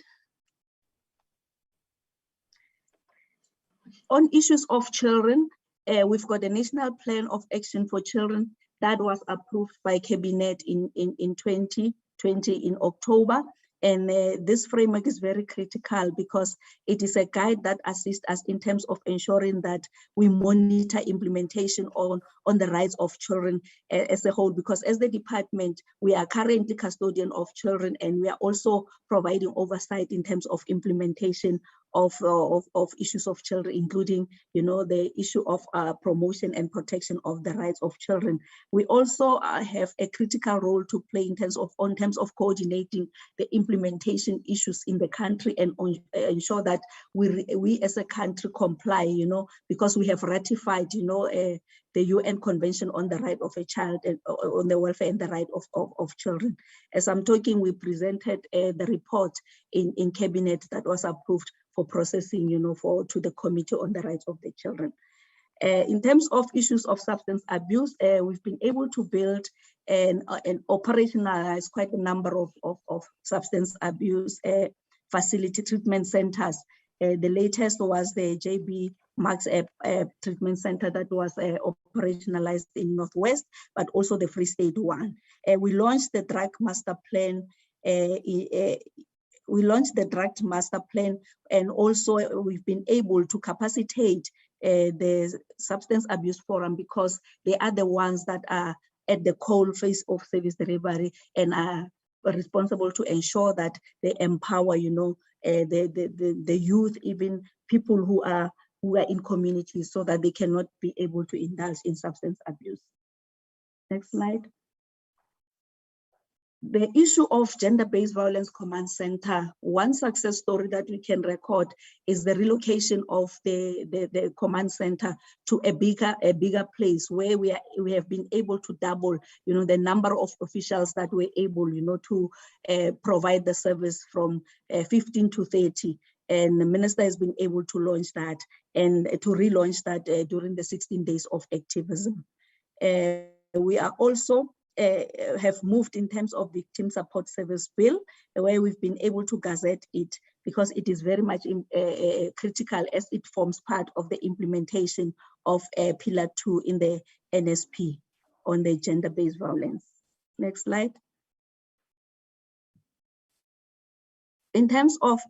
On issues of children, we've got a national plan of action for children that was approved by Cabinet in 2020 in October. And this framework is very critical because it is a guide that assists us in terms of ensuring that we monitor implementation on the rights of children as a whole, because as the department, we are currently custodian of children, and we are also providing oversight in terms of implementation of issues of children, including the issue of promotion and protection of the rights of children. We also have a critical role to play in terms of coordinating the implementation issues in the country and ensure that we as a country comply, because we have ratified, the UN Convention on the Right of a Child and on the welfare and the right of children. As I'm talking, we presented the report in Cabinet that was approved for processing, to the Committee on the Rights of the Children. In terms of issues of substance abuse, we've been able to build and operationalize quite a number of substance abuse facility treatment centers. The latest was the JB Max treatment center that was operationalized in Northwest, but also the Free State one. We launched the drug master plan. And also we've been able to capacitate the substance abuse forum, because they are the ones that are at the coal face of service delivery and are responsible to ensure that they empower, the youth, even people who are in communities, so that they cannot be able to indulge in substance abuse. Next slide. The issue of gender-based violence command center, one success story that we can record is the relocation of the command center to a bigger place where we have been able to double, the number of officials that were able, to provide the service from 15 to 30. And the minister has been able to launch that and to relaunch that during the 16 days of activism. We are also have moved in terms of victim support service bill, where we've been able to gazette it because it is very much critical as it forms part of the implementation of Pillar 2 in the NSP on the gender-based violence. Next slide. In terms of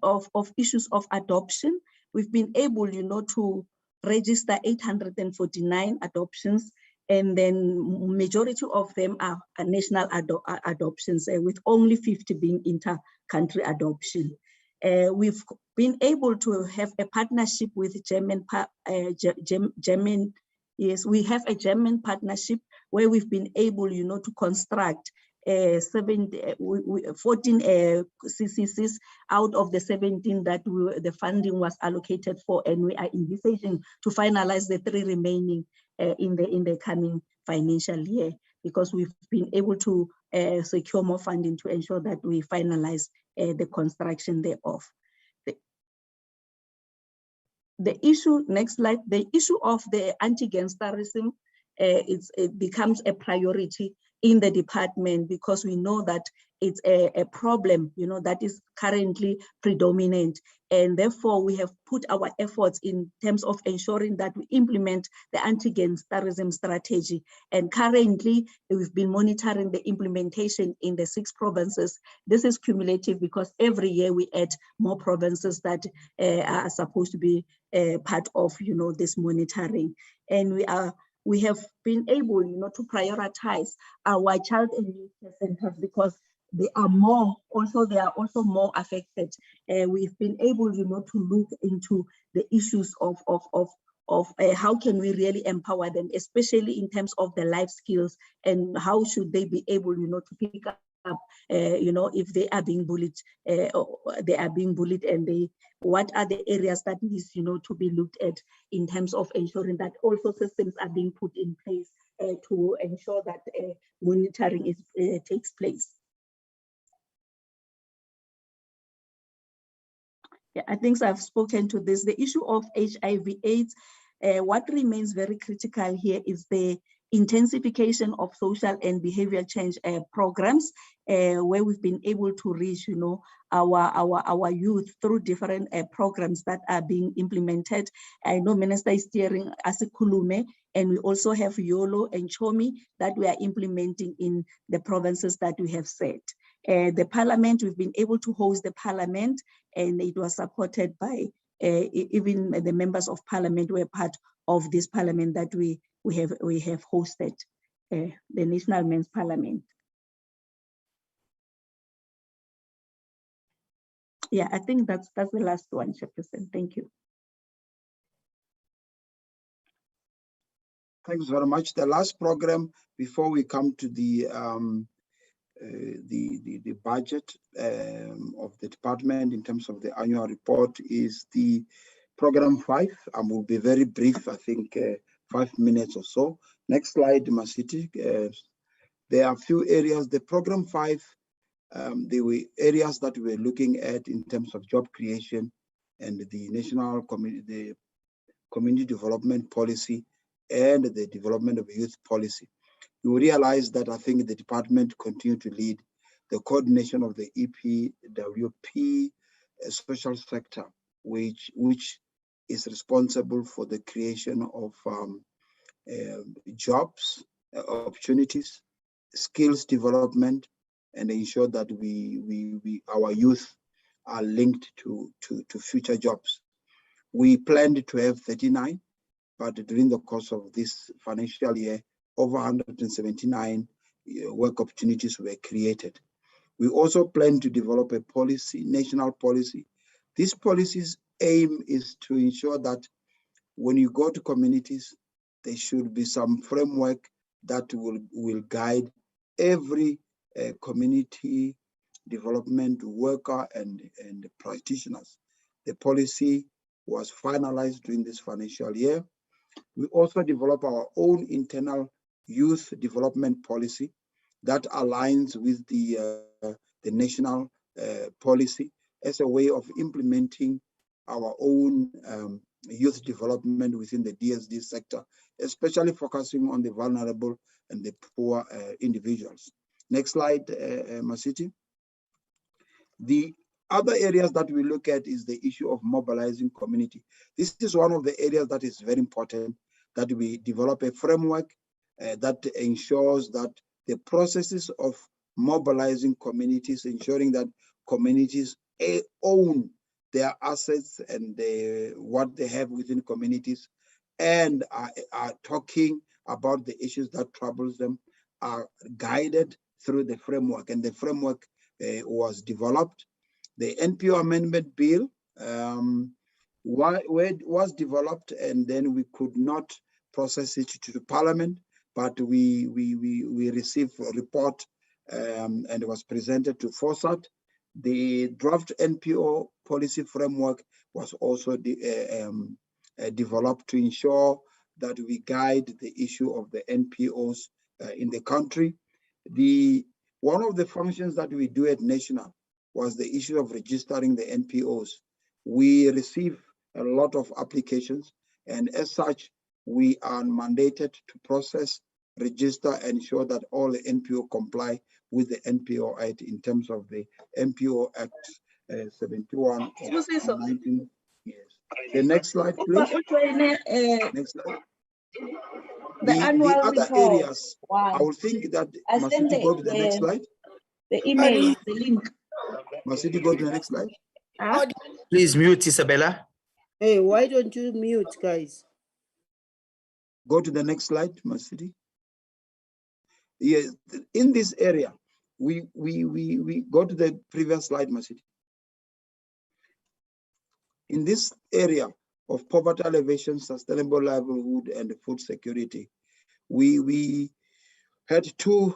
issues of adoption, we've been able, to register 849 adoptions, and then majority of them are national adoptions, with only 50 being inter-country adoption. We've been able to have a partnership with German, yes, we have a German partnership where we've been able, to construct 14 CCCs out of the 17 that the funding was allocated for, and we are envisaging to finalize the 3 remaining in the coming financial year, because we've been able to secure more funding to ensure that we finalize the construction thereof. The issue, next slide, the issue of the anti-gangsterism, it becomes a priority in the department, because we know that it's a problem, that is currently predominant. And therefore we have put our efforts in terms of ensuring that we implement the anti-gangsterism strategy. And currently we've been monitoring the implementation in the 6 provinces. This is cumulative because every year we add more provinces that are supposed to be part of, this monitoring. And we have been able, to prioritize our child and youth care centers because they are also more affected. We've been able, to look into the issues of how can we really empower them, especially in terms of the life skills, and how should they be able, to pick up, if they are being bullied, and what are the areas that needs, to be looked at in terms of ensuring that also systems are being put in place to ensure that monitoring takes place. Yeah, I think I've spoken to this. The issue of HIV/AIDS, what remains very critical here is the intensification of social and behavioral change programs, where we've been able to reach, our youth through different programs that are being implemented. I know Minister is steering Asikulume, and we also have YOLO and CHOMI that we are implementing in the provinces that we have set. The parliament, we've been able to host the parliament, and it was supported by even the members of parliament were part of this parliament that we have hosted, the National Men's Parliament. Yeah, I think that's the last one, Chairperson. Thank you. Thanks very much. The last program before we come to the budget of the department in terms of the annual report is the program 5. I will be very brief, I think 5 minutes or so. Next slide, Masiti. There are a few areas. The program 5, there were areas that we were looking at in terms of job creation and the national community development policy and the development of youth policy. You realize that I think the department continued to lead the coordination of the EPWP social sector, which is responsible for the creation of jobs, opportunities, skills development, and ensure that our youth are linked to future jobs. We planned to have 39, but during the course of this financial year, over 179 work opportunities were created. We also plan to develop a policy, national policy. This policy's aim is to ensure that when you go to communities, there should be some framework that will guide every community development worker and practitioners. The policy was finalized during this financial year. We also develop our own internal youth development policy that aligns with the national policy as a way of implementing our own youth development within the DSD sector, especially focusing on the vulnerable and the poor individuals. Next slide, Masiti. The other areas that we look at is the issue of mobilizing community. This is one of the areas that is very important, that we develop a framework that ensures that the processes of mobilizing communities, ensuring that communities own their assets and what they have within communities, and are talking about the issues that troubles them, are guided through the framework. And the framework was developed. The NPO amendment bill was developed, and then we could not process it to the parliament, but we received a report and it was presented to FOSAT. The draft NPO policy framework was also developed to ensure that we guide the issue of the NPOs in the country. One of the functions that we do at National was the issue of registering the NPOs. We receive a lot of applications, and as such, we are mandated to process, register, and ensure that all the NPO comply with the NPO Act in terms of the NPO Act 71 of 19 years. The next slide, please. Next slide. The other areas, I will think that Masiti go to the next slide. The email, the link. Masiti, go to the next slide. Please mute, Isabella. Hey, why don't you mute, guys? Go to the next slide, Masiti. Yes, in this area, we go to the previous slide, Masiti. In this area of poverty alleviation, sustainable livelihood, and food security, we had two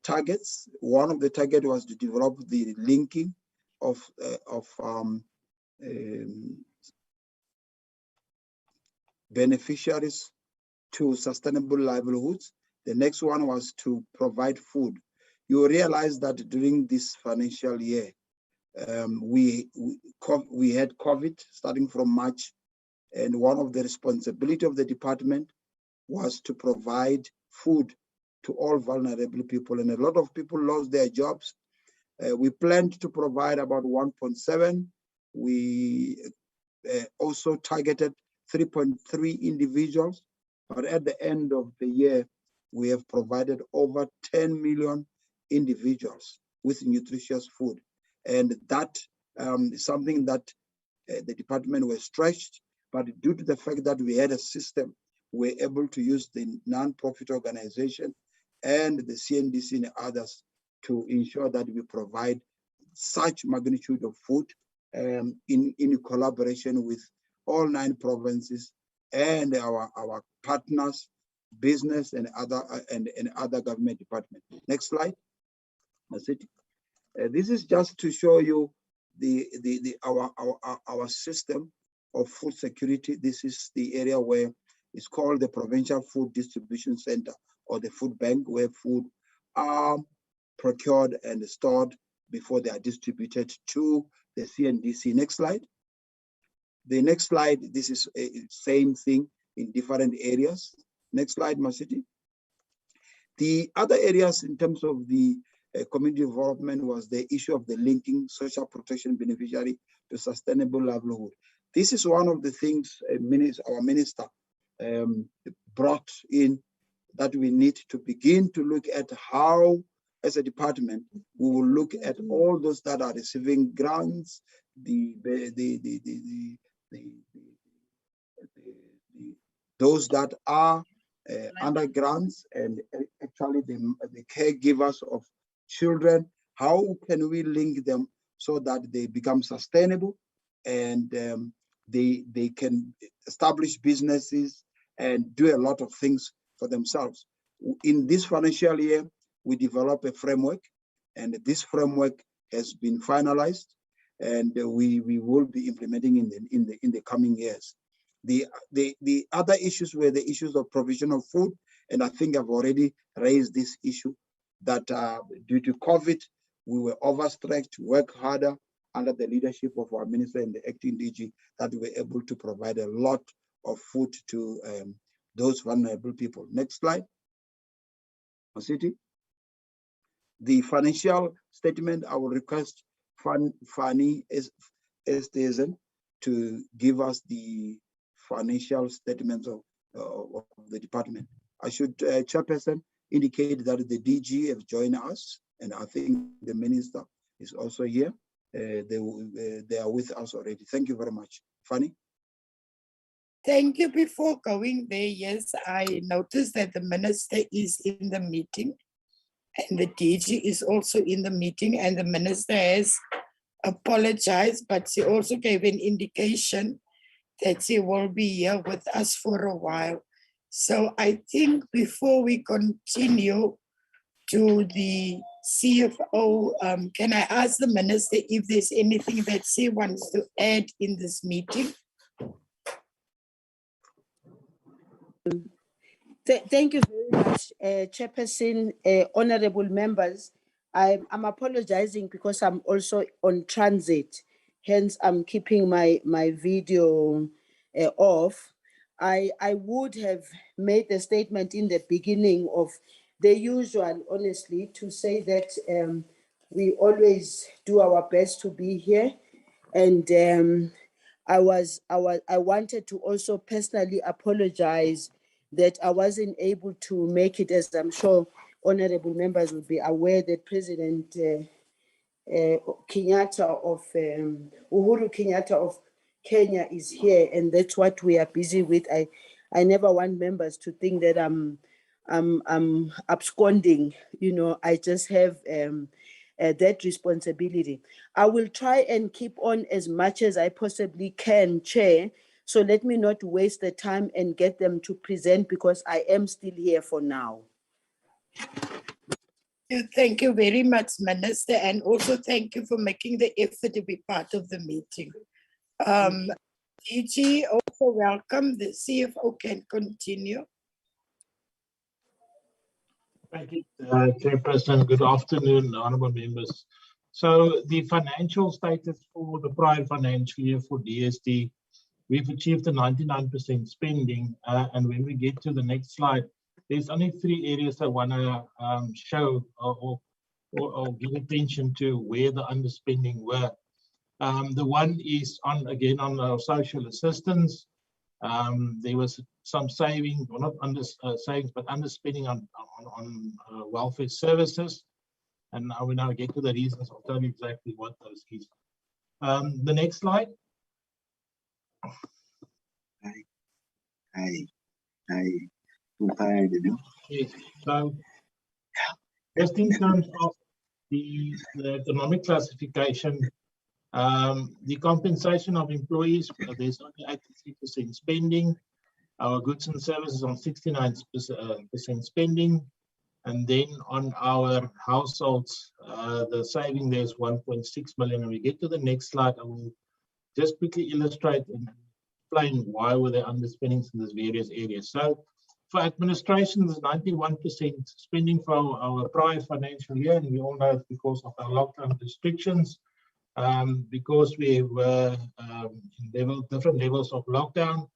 targets. One of the targets was to develop the linking of beneficiaries to sustainable livelihoods. The next one was to provide food. You realize that during this financial year, we had COVID starting from March, and one of the responsibility of the department was to provide food to all vulnerable people, and a lot of people lost their jobs. We planned to provide about 1.7. We also targeted 3.3 individuals, but at the end of the year, we have provided over 10 million individuals with nutritious food. And that is something that the department was stretched, but due to the fact that we had a system, we were able to use the non-profit organization and the CNDC and others to ensure that we provide such magnitude of food in collaboration with all 9 provinces and our partners, business and other government departments. Next slide. This is just to show you our system of food security. This is the area where it's called the Provincial Food Distribution Center, or the food bank, where food are procured and stored before they are distributed to the CNDC. Next slide. The next slide, this is a same thing in different areas. Next slide, Masiti. The other areas in terms of the community development was the issue of the linking social protection beneficiary to sustainable livelihood. This is one of the things our minister brought in, that we need to begin to look at how, as a department, we will look at all those that are receiving grants, those that are under grants and actually the caregivers of children. How can we link them so that they become sustainable and they can establish businesses and do a lot of things for themselves? In this financial year, we develop a framework, and this framework has been finalized, and we will be implementing in the coming years. The other issues were the issues of provision of food, and I think I've already raised this issue that due to COVID, we were overstretched to work harder under the leadership of our minister and the acting DG, that we were able to provide a lot of food to those vulnerable people. Next slide. City. The financial statement, I will request Fanny Estezen to give us the financial statements of the department. I should, Chairperson, indicate that the DG have joined us, and I think the minister is also here. They are with us already. Thank you very much. Fanny? Thank you. Before going there, yes, I noticed that the minister is in the meeting and the DG is also in the meeting, and the minister has apologized, but she also gave an indication that she will be here with us for a while. So I think before we continue to the CFO, can I ask the minister if there's anything that she wants to add in this meeting? Thank you very much, Chairperson, honorable members. I'm apologizing because I'm also on transit, hence I'm keeping my video off. I would have made the statement in the beginning of the usual, honestly, to say that we always do our best to be here, and I wanted to also personally apologize that I wasn't able to make it, as I'm sure honorable members will be aware that President Kenyatta of Uhuru Kenyatta of Kenya is here, and that's what we are busy with. I never want members to think that I'm absconding. You know, I just have that responsibility. I will try and keep on as much as I possibly can, Chair. So let me not waste the time and get them to present, because I am still here for now. Thank you very much, Minister, and also thank you for making the effort to be part of the meeting. DG, also welcome. The CFO can continue. Thank you, Chairperson. Good afternoon, honorable members. So the financial status for the prior financial year for DSD, we've achieved a 99% spending, and when we get to the next slide, there's only 3 areas I want to show or give attention to where the underspending were. The one is on our social assistance. There was some saving, or not savings, but underspending on welfare services. And I will now get to the reasons. I'll tell you exactly what those is. The next slide. Yes. So, just in terms of the economic classification, the compensation of employees, there's only 83% spending. Our goods and services on 69% spending. And then on our households, the saving there's 1.6 million. And we get to the next slide, I will just quickly illustrate and explain why were there underspendings in these various areas. So for administration, there's 91% spending for our prior financial year, and we all know it's because of our lockdown restrictions. Because we were in different levels of lockdown,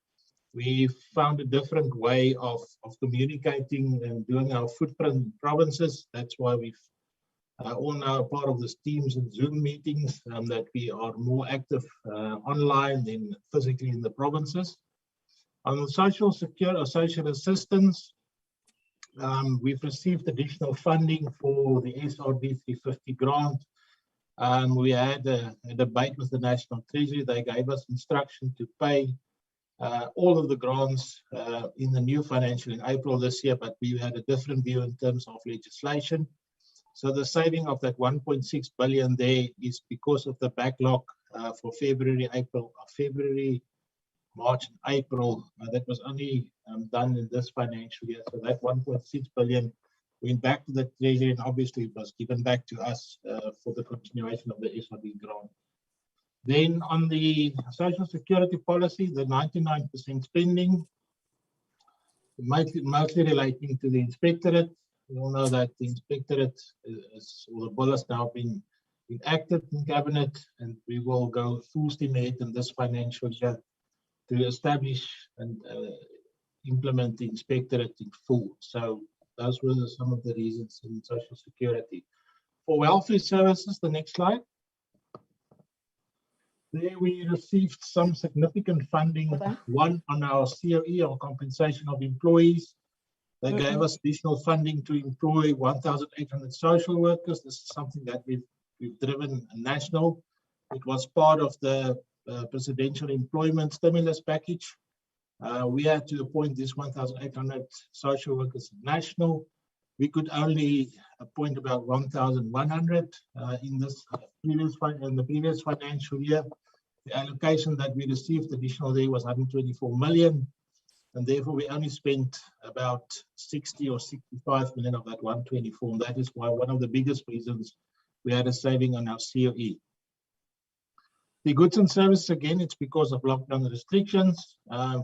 we found a different way of communicating and doing our footprint provinces. That's why we've all now part of the Teams and Zoom meetings, that we are more active online than physically in the provinces. On the social assistance, we've received additional funding for the SRD 350 grant. We had a debate with the National Treasury. They gave us instruction to pay all of the grants in the new financial in April this year, but we had a different view in terms of legislation. So the saving of that 1.6 billion there is because of the backlog for February, March, and April. That was only done in this financial year. So that 1.6 billion went back to the Treasury, and obviously it was given back to us for the continuation of the SRD grant. Then on the Social Security policy, the 99% spending, mostly relating to the inspectorate. We all know that the inspectorate or the bill has now been enacted in cabinet, and we will go full steam ahead in this financial year to establish and implement the inspectorate in full. So those were some of the reasons in Social Security. For welfare services, the next slide. There we received some significant funding, one on our COE, or compensation of employees. They gave us additional funding to employ 1,800 social workers. This is something that we've driven national. It was part of the presidential employment stimulus package. We had to appoint this 1,800 social workers national. We could only appoint about 1,100 in the previous financial year. The allocation that we received additional there was 124 million, and therefore we only spent about 60 or 65 million of that 124. And that is why one of the biggest reasons we had a saving on our COE. The goods and services, again, it's because of lockdown restrictions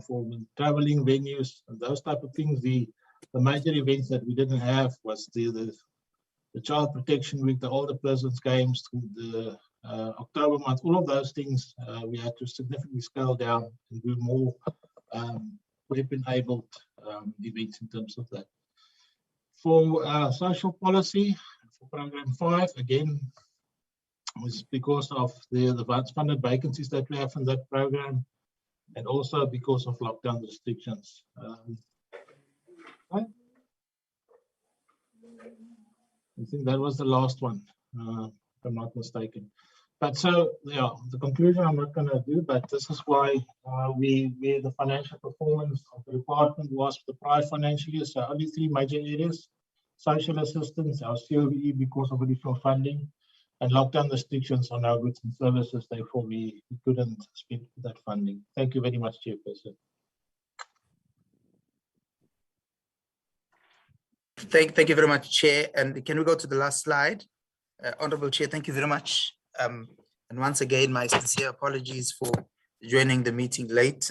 for traveling venues and those type of things. The major events that we didn't have was the Child Protection Week, the Older Persons Games, the October month, all of those things we had to significantly scale down and do more web-enabled events in terms of that. For social policy, for program 5, again, was because of the funded vacancies that we have in that program, and also because of lockdown restrictions. I think that was the last one, if I'm not mistaken. But so, yeah, the conclusion I'm not going to do, but this is why where the financial performance of the department was for the prior financial year. So only 3 major areas: social assistance, our COE because of additional funding, and lockdown restrictions on our goods and services. Therefore, we couldn't spend that funding. Thank you very much, Chairperson. Thank you very much, Chair. And can we go to the last slide? Honorable Chair, thank you very much. And once again, my sincere apologies for joining the meeting late.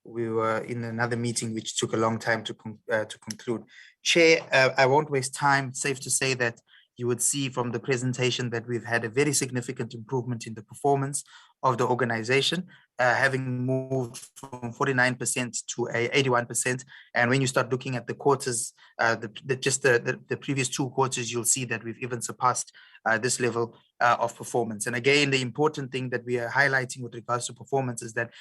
We were in another meeting which took a long time to conclude. Chair, I won't waste time. It's safe to say that you would see from the presentation that we've had a very significant improvement in the performance of the organization, having moved from 49% to 81%. And when you start looking at the quarters, the previous 2 quarters, you'll see that we've even surpassed this level of performance. And again, the important thing that we are highlighting with regards to performance is that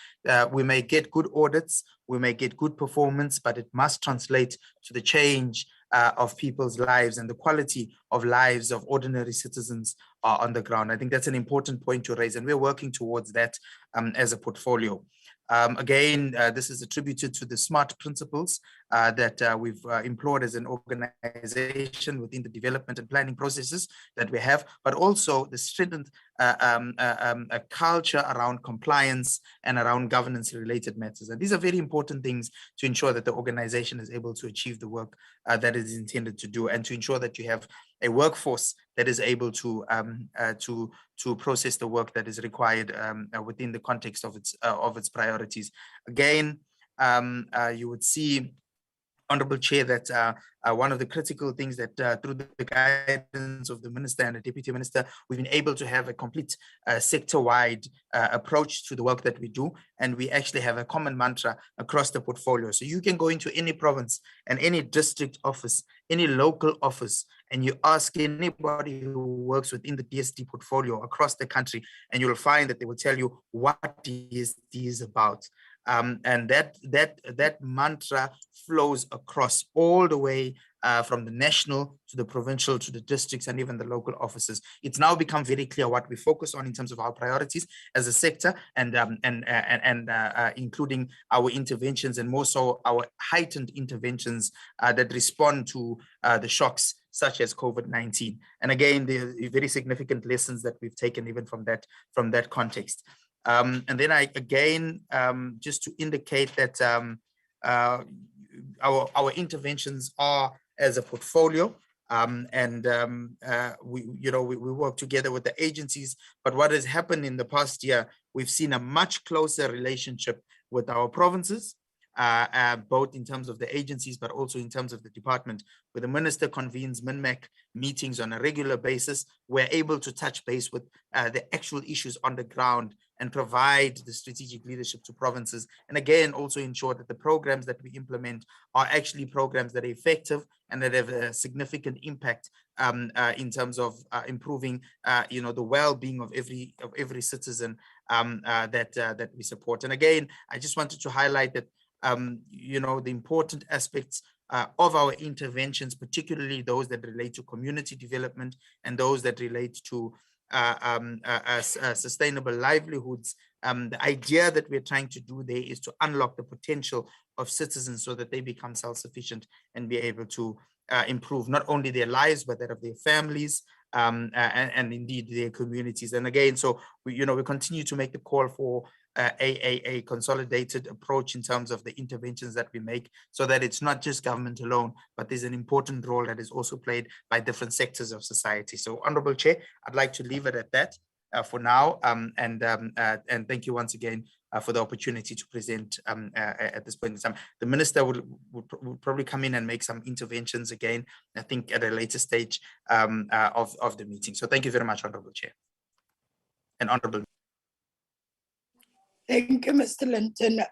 we may get good audits, we may get good performance, but it must translate to the change of people's lives and the quality of lives of ordinary citizens on the ground. I think that's an important point to raise, and we're working towards that as a portfolio. Again, this is attributed to the SMART principles that we've employed as an organization within the development and planning processes that we have, but also the strengthened a culture around compliance and around governance related matters. And these are very important things to ensure that the organization is able to achieve the work that it is intended to do, and to ensure that you have a workforce that is able to process the work that is required within the context of its priorities. Again, you would see, Honorable Chair, that one of the critical things that through the guidance of the Minister and the Deputy Minister, we've been able to have a complete sector-wide approach to the work that we do. And we actually have a common mantra across the portfolio. So you can go into any province and any district office, any local office, and you ask anybody who works within the DSD portfolio across the country, and you'll find that they will tell you what DSD is about. And that mantra flows across all the way from the national to the provincial to the districts and even the local offices. It's now become very clear what we focus on in terms of our priorities as a sector, and including our interventions, and more so our heightened interventions that respond to the shocks such as COVID-19. And again, the very significant lessons that we've taken even from that context. And then just to indicate that our interventions are as a portfolio, we work together with the agencies. But what has happened in the past year, we've seen a much closer relationship with our provinces, both in terms of the agencies, but also in terms of the department. Where the minister convenes MINMAC meetings on a regular basis, we're able to touch base with the actual issues on the ground and provide the strategic leadership to provinces. And again, also ensure that the programs that we implement are actually programs that are effective and that have a significant impact in terms of improving, the well-being of every citizen that we support. And again, I just wanted to highlight that the important aspects of our interventions, particularly those that relate to community development and those that relate to sustainable livelihoods. The idea that we're trying to do there is to unlock the potential of citizens so that they become self-sufficient and be able to improve not only their lives, but that of their families, and indeed their communities. And again, so we continue to make the call for a consolidated approach in terms of the interventions that we make, so that it's not just government alone, but there's an important role that is also played by different sectors of society. So, Honorable Chair, I'd like to leave it at that for now, and thank you once again for the opportunity to present at this point in time. The Minister would probably come in and make some interventions again, I think, at a later stage of the meeting. So thank you very much, Honorable Chair. And Honorable. Thank you, Mr. Linton.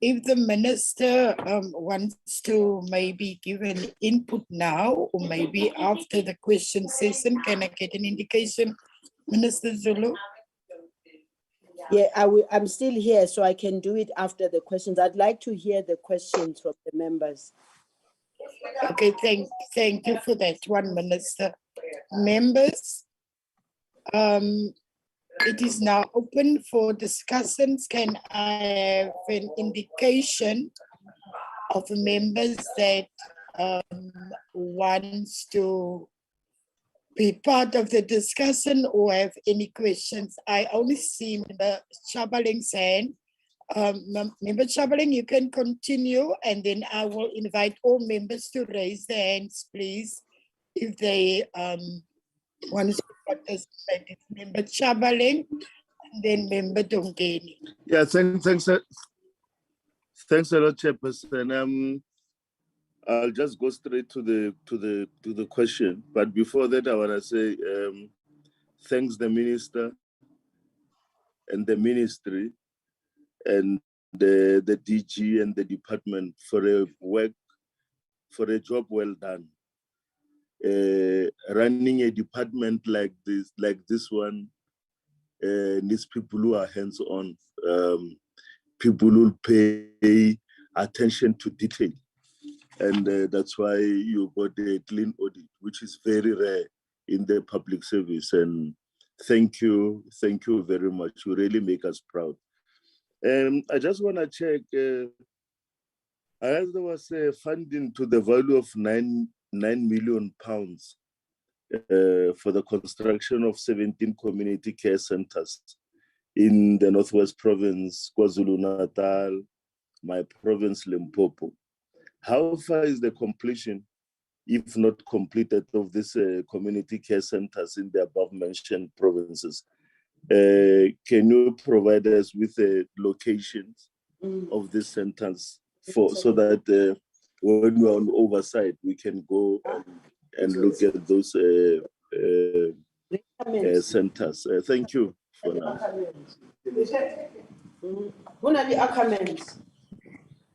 If the Minister wants to maybe give an input now, or maybe after the question session, can I get an indication, Minister Zulu? Yeah, I'm still here, so I can do it after the questions. I'd like to hear the questions from the members. Okay, thank you for that one, Minister. Members, it is now open for discussions. Can I have an indication of members that wants to be part of the discussion or have any questions? I only see Member Chabaling's hand. Member Chabaling, you can continue, and then I will invite all members to raise their hands, please, if they want to participate. It's Member Chabaling, and then Member Dongeni. Yeah, thanks a lot, Chairperson. I'll just go straight to the question. But before that, I want to say thanks the Minister and the Ministry and the DG and the department for a job well done. Running a department like this one needs people who are hands-on, people who pay attention to detail. And that's why you got a clean audit, which is very rare in the public service. And thank you very much. You really make us proud. I just want to check, I heard there was funding to the value of £9 million for the construction of 17 community care centers in the Northwest Province, KwaZulu-Natal, my province, Limpopo. How far is the completion, if not completed, of these community care centers in the above-mentioned provinces? Can you provide us with locations of these centers so that when we're on oversight, we can go and look at those centers? Thank you for now.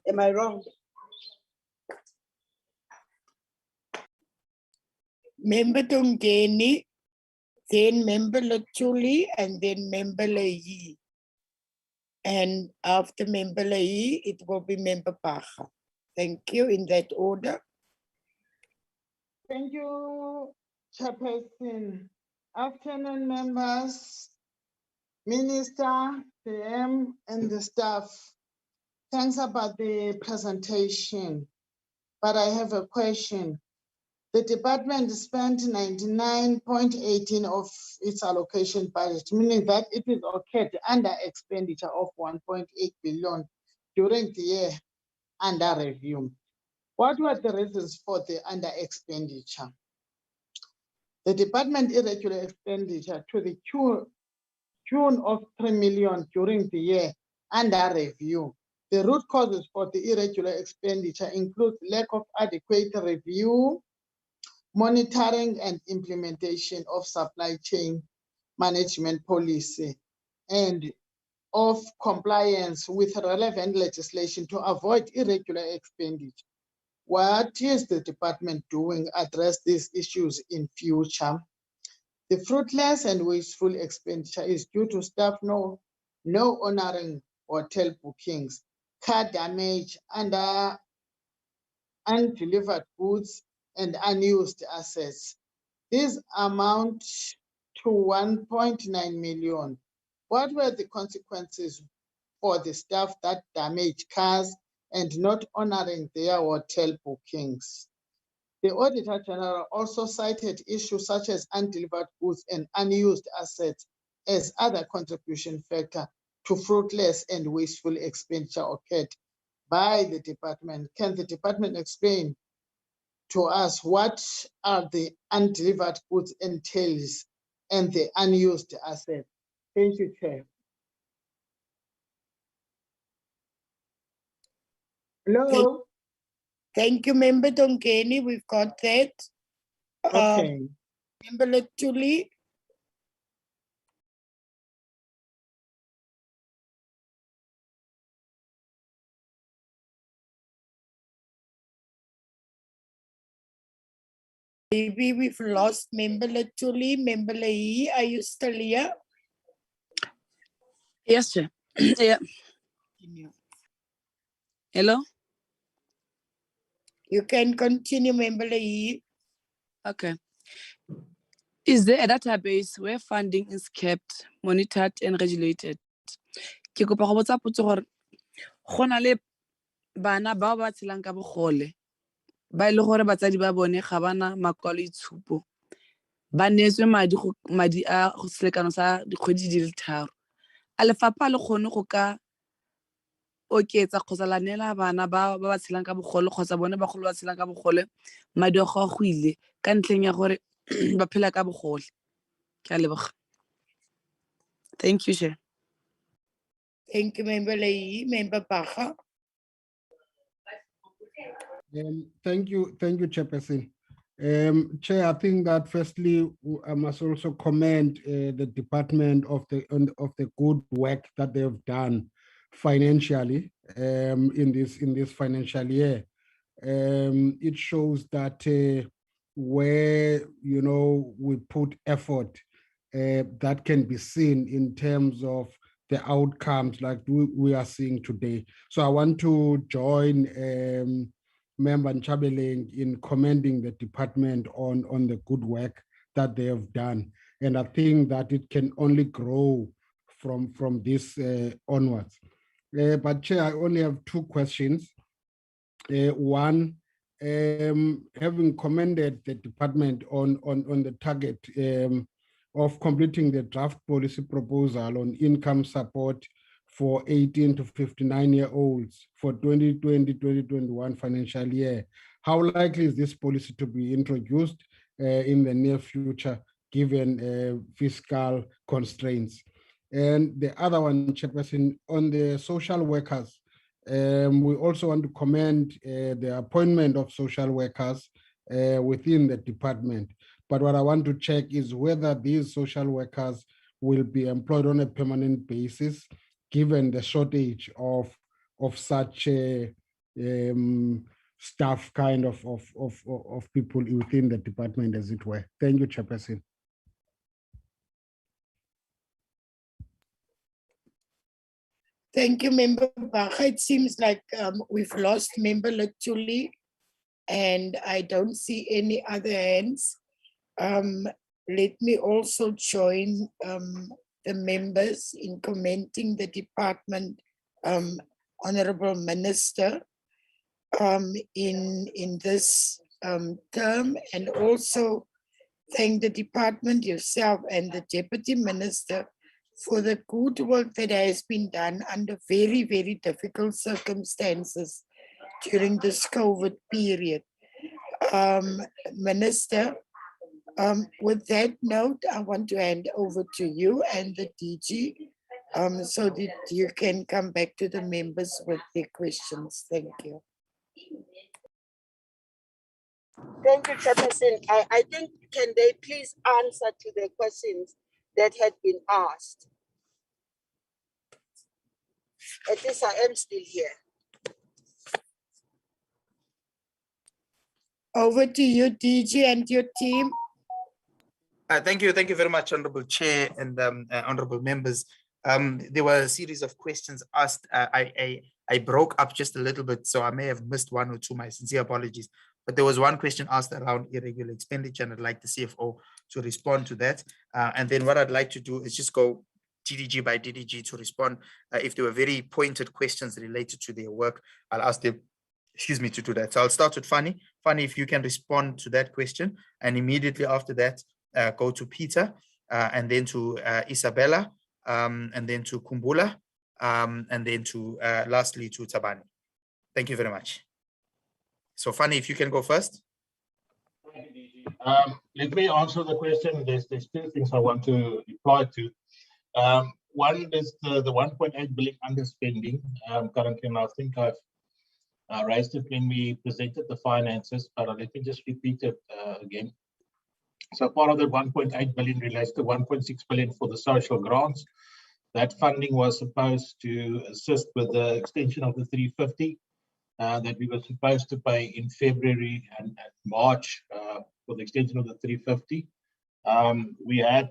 Am I wrong? Member Dongeni, then Member Lachuli, and then Member Lehi. And after Member Lehi, it will be Member Pacha. Thank you, in that order. Thank you, Chairperson. Afternoon, members, Minister, PM, and the staff. Thanks about the presentation, but I have a question. The department spent 99.18 of its allocation budget, meaning that it is occurred under expenditure of 1.8 billion during the year under review. What were the reasons for the under expenditure? The department irregular expenditure to the tune of 3 million during the year under review. The root causes for the irregular expenditure include lack of adequate review, monitoring and implementation of supply chain management policy, and of compliance with relevant legislation to avoid irregular expenditure. What is the department doing to address these issues in future? The fruitless and wasteful expenditure is due to staff no honoring hotel bookings, car damage, under undelivered goods, and unused assets. These amount to 1.9 million. What were the consequences for the staff that damaged cars and not honoring their hotel bookings? The Auditor General also cited issues such as undelivered goods and unused assets as other contribution factor to fruitless and wasteful expenditure occurred by the department. Can the department explain to us what are the undelivered goods entails and the unused assets? Thank you, Chair. Hello? Thank you, Member Donkeni. We've got that. Okay. Member Letuli. Maybe we've lost Member Letuli. Member Lehi, are you still here? Yes, Chair. Yeah. Hello? You can continue, Member Lehi. Okay. Is there a database where funding is kept, monitored, and regulated? Ke kopa go botsa potso gore go na le bana bao ba tshelang ka bogole ba ile gore batsadi ba bone ga bana makwaloitshupo ba neetswe madi a selekano sa dikgwedi di le 3. A lefapha le kgone go ka oketsa kgotsa la neela bana ba ba tshelang ka bogole kgotsa bone bagolo ba tshelang ka bogole madi a go ile ka ntlheng ya gore ba phela ka bogole? Ke a leboga. Thank you, Chair. Thank you, Member Lehi. Member Baha. Thank you, Chairperson. Chair, I think that firstly, I must also commend the department of the good work that they have done financially in this financial year. It shows that where we put effort, that can be seen in terms of the outcomes like we are seeing today. So I want to join Member Nchabeling in commending the department on the good work that they have done. And I think that it can only grow from this onwards. But Chair, I only have 2 questions. One, having commended the department on the target of completing the draft policy proposal on income support for 18 to 59-year-olds for 2020-2021 financial year, how likely is this policy to be introduced in the near future, given fiscal constraints? And the other one, Chairperson, on the social workers, we also want to commend the appointment of social workers within the department. But what I want to check is whether these social workers will be employed on a permanent basis, given the shortage of such staff kind of people within the department, as it were. Thank you, Chairperson. Thank you, Member Baga. It seems like we've lost Member Latuli, and I don't see any other hands. Let me also join the members in commenting the department, Honorable Minister, in this term, and also thank the department, yourself, and the Deputy Minister for the good work that has been done under very, very difficult circumstances during this COVID period. Minister, with that note, I want to hand over to you and the DG so that you can come back to the members with their questions. Thank you. Thank you, Chairperson. I think, can they please answer to the questions that had been asked? At least I am still here. Over to you, DG, and your team. Thank you very much, Honorable Chair and honorable members. There were a series of questions asked. I broke up just a little bit, so I may have missed one or two. My sincere apologies. But there was one question asked around irregular expenditure, and I'd like the CFO to respond to that. And then what I'd like to do is just go DDG by DDG to respond. If there were very pointed questions related to their work, I'll ask them, excuse me, to do that. So I'll start with Fanny. Fanny, if you can respond to that question, and immediately after that, go to Peter, and then to Isabella, and then to Kumbula, and then to lastly to Tabani. Thank you very much. So Fanny, if you can go first. Let me answer the question. There's two things I want to reply to. One is the 1.8 billion underspending currently, and I think I've raised it when we presented the finances, but let me just repeat it again. So part of the 1.8 billion relates to 1.6 billion for the social grants. That funding was supposed to assist with the extension of the 350 that we were supposed to pay in February and March for the extension of the 350. We had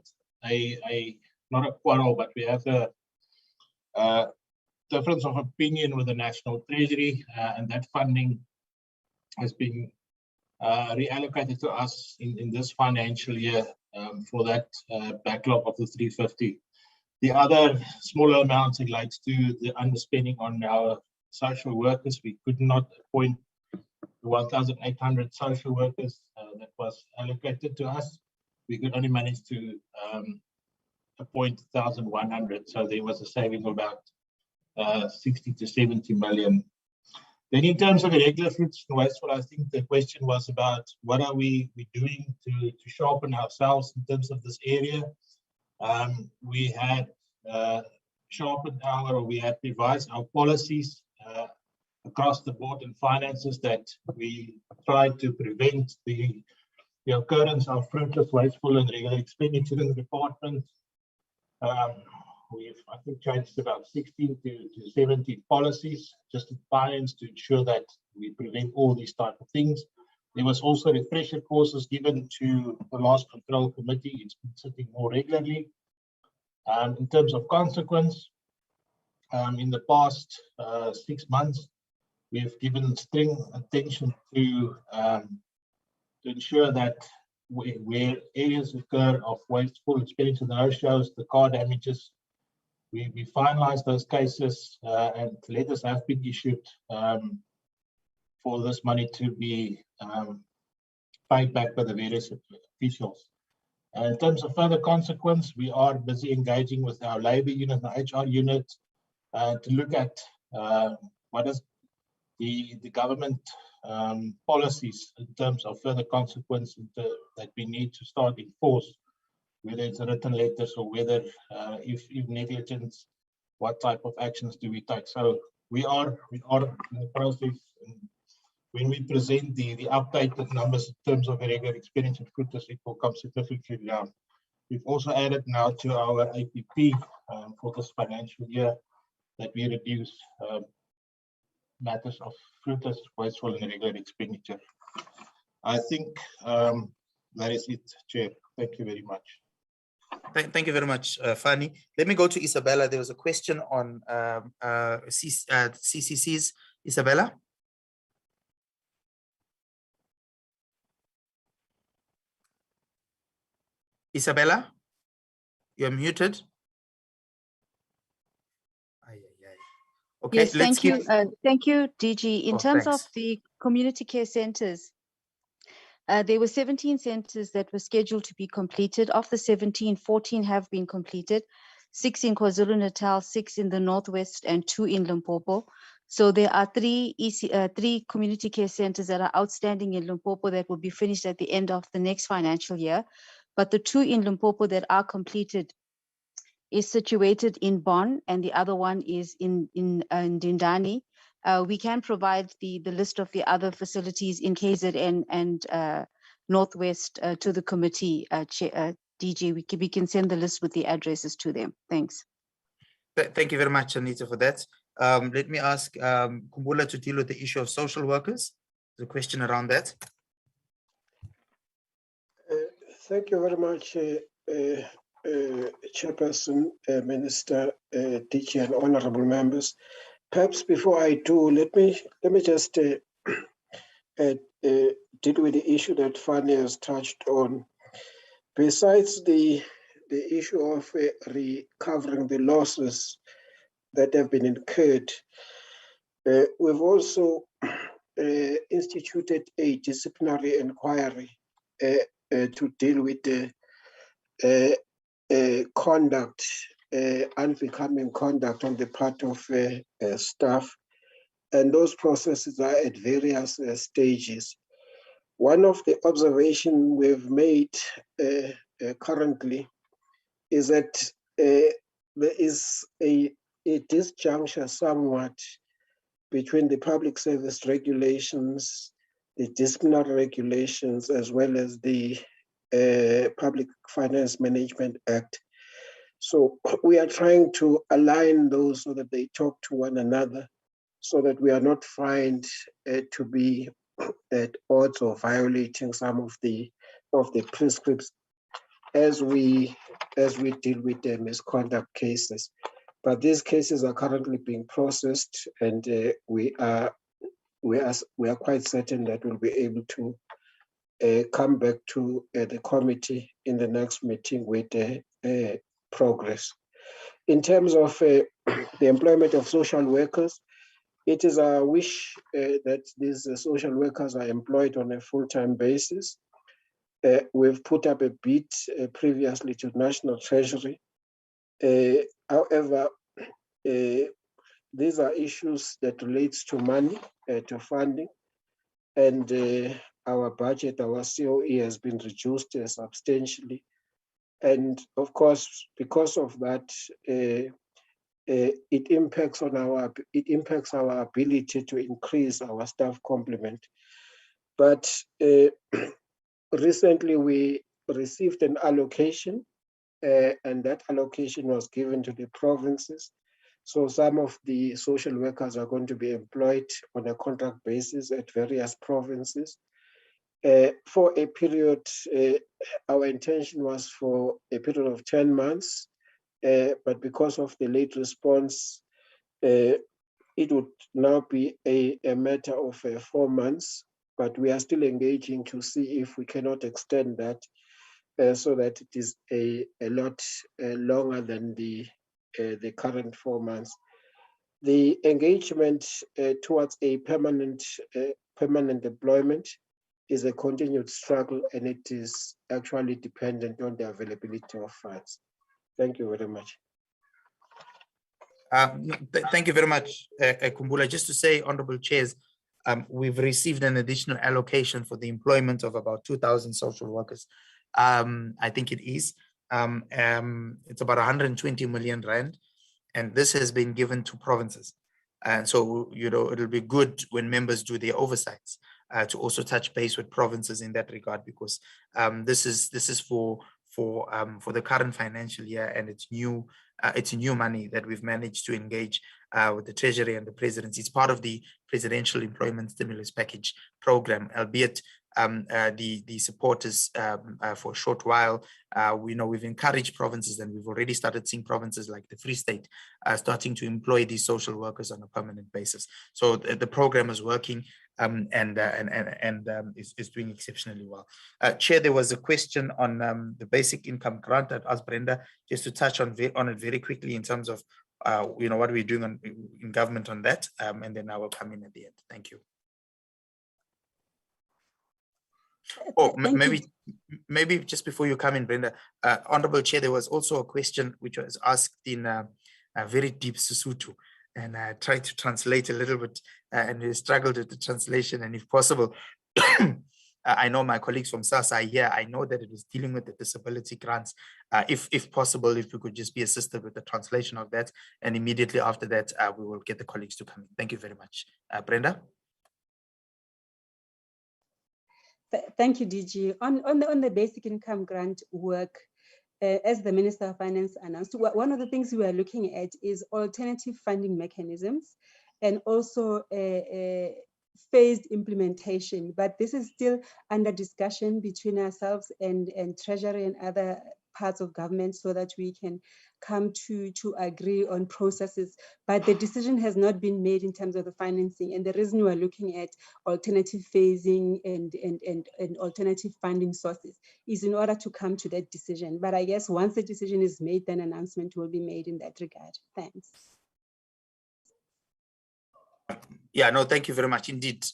not a quarrel, but we have a difference of opinion with the National Treasury, and that funding has been reallocated to us in this financial year for that backlog of the 350. The other smaller amounts relates to the underspending on our social workers. We could not appoint the 1,800 social workers that was allocated to us. We could only manage to appoint 1,100. So there was a saving of about 60 to 70 million. Then in terms of irregular fruits and wasteful, I think the question was about what are we doing to sharpen ourselves in terms of this area. We had sharpened we had revised our policies across the board in finances that we try to prevent the occurrence of fruitless, wasteful, and irregular expenditure in the department. We've, I think, changed about 16 to 17 policies just in finance to ensure that we prevent all these type of things. There was also refresher courses given to the Loss Control Committee. It's been sitting more regularly. In terms of consequence, in the past 6 months, we've given string attention to ensure that where areas occur of wasteful expenditure, the no-shows, the car damages, we finalized those cases and letters have been issued for this money to be paid back by the various officials. In terms of further consequence, we are busy engaging with our labor unit and HR unit to look at what is the government policies in terms of further consequence that we need to start enforce, whether it's written letters or whether if negligence, what type of actions do we take. So we are in the process. When we present the updated numbers in terms of irregular expenditure, it will come significantly down. We've also added now to our APP for this financial year that we reduce matters of fruitless, wasteful, and irregular expenditure. I think that is it, Chair. Thank you very much. Thank you very much, Fani. Let me go to Isabella. There was a question on CCCs. Isabella? Isabella? You're muted. Okay, yes, let's thank you. Thank you, DG. In terms of thanks. the community care centers, there were 17 centers that were scheduled to be completed. Of the 17, 14 have been completed, 6 in KwaZulu-Natal, 6 in the Northwest, and 2 in Limpopo. So there are three community care centers that are outstanding in Limpopo that will be finished at the end of the next financial year. But the 2 in Limpopo that are completed is situated in Bonn, and the other one is in Dindani. We can provide the list of the other facilities in KZN and Northwest to the committee, DG. We can send the list with the addresses to them. Thanks. Thank you very much, Anita, for that. Let me ask Kumbula to deal with the issue of social workers. There's a question around that. Thank you very much, Chairperson, Minister, DG, and honorable members. Perhaps before I do, let me just deal with the issue that Fanny has touched on. Besides the issue of recovering the losses that have been incurred, we've also instituted a disciplinary inquiry to deal with the conduct, unbecoming conduct on the part of staff. And those processes are at various stages. One of the observations we've made currently is that there is a disjuncture somewhat between the public service regulations, the disciplinary regulations, as well as the Public Finance Management Act. So we are trying to align those so that they talk to one another, so that we are not found to be at odds or violating some of the prescripts as we deal with the misconduct cases. But these cases are currently being processed, and we are quite certain that we'll be able to come back to the committee in the next meeting with progress. In terms of the employment of social workers, it is our wish that these social workers are employed on a full-time basis. We've put up a bid previously to National Treasury. However, these are issues that relates to money, to funding, and our budget, our COE has been reduced substantially. And of course, because of that, it impacts our ability to increase our staff complement. But recently we received an allocation, and that allocation was given to the provinces. So some of the social workers are going to be employed on a contract basis at various provinces. For a period, our intention was for a period of 10 months, but because of the late response, it would now be a matter of 4 months, but we are still engaging to see if we cannot extend that so that it is a lot longer than the current 4 months. The engagement towards a permanent employment is a continued struggle, and it is actually dependent on the availability of funds. Thank you very much. Thank you very much, Kumbula. Just to say, Honorable Chairs, we've received an additional allocation for the employment of about 2,000 social workers. I think it is. It's about 120 million rand, and this has been given to provinces. And so, it'll be good when members do their oversights to also touch base with provinces in that regard, because this is for the current financial year, and it's new money that we've managed to engage with the Treasury and the Presidency. It's part of the Presidential Employment Stimulus Package program, albeit the supporters for a short while. We know we've encouraged provinces, and we've already started seeing provinces like the Free State starting to employ these social workers on a permanent basis. So the program is working and is doing exceptionally well. Chair, there was a question on the basic income grant. I'd asked Brenda just to touch on it very quickly in terms of what we're doing in government on that, and then I will come in at the end. Thank you. Oh, maybe just before you come in, Brenda, Honorable Chair, there was also a question which was asked in a very deep Sesotho, and I tried to translate a little bit and we struggled with the translation, and if possible, I know my colleagues from SASA are here. I know that it was dealing with the disability grants. If possible, if we could just be assisted with the translation of that, and immediately after that, we will get the colleagues to come in. Thank you very much. Brenda? Thank you, DG. On the basic income grant work, as the Minister of Finance announced, one of the things we are looking at is alternative funding mechanisms and also phased implementation. But this is still under discussion between ourselves and Treasury and other parts of government so that we can come to agree on processes. But the decision has not been made in terms of the financing. And the reason we're looking at alternative phasing and alternative funding sources is in order to come to that decision. But I guess once the decision is made, then announcement will be made in that regard. Thanks. Yeah, no, thank you very much. Indeed,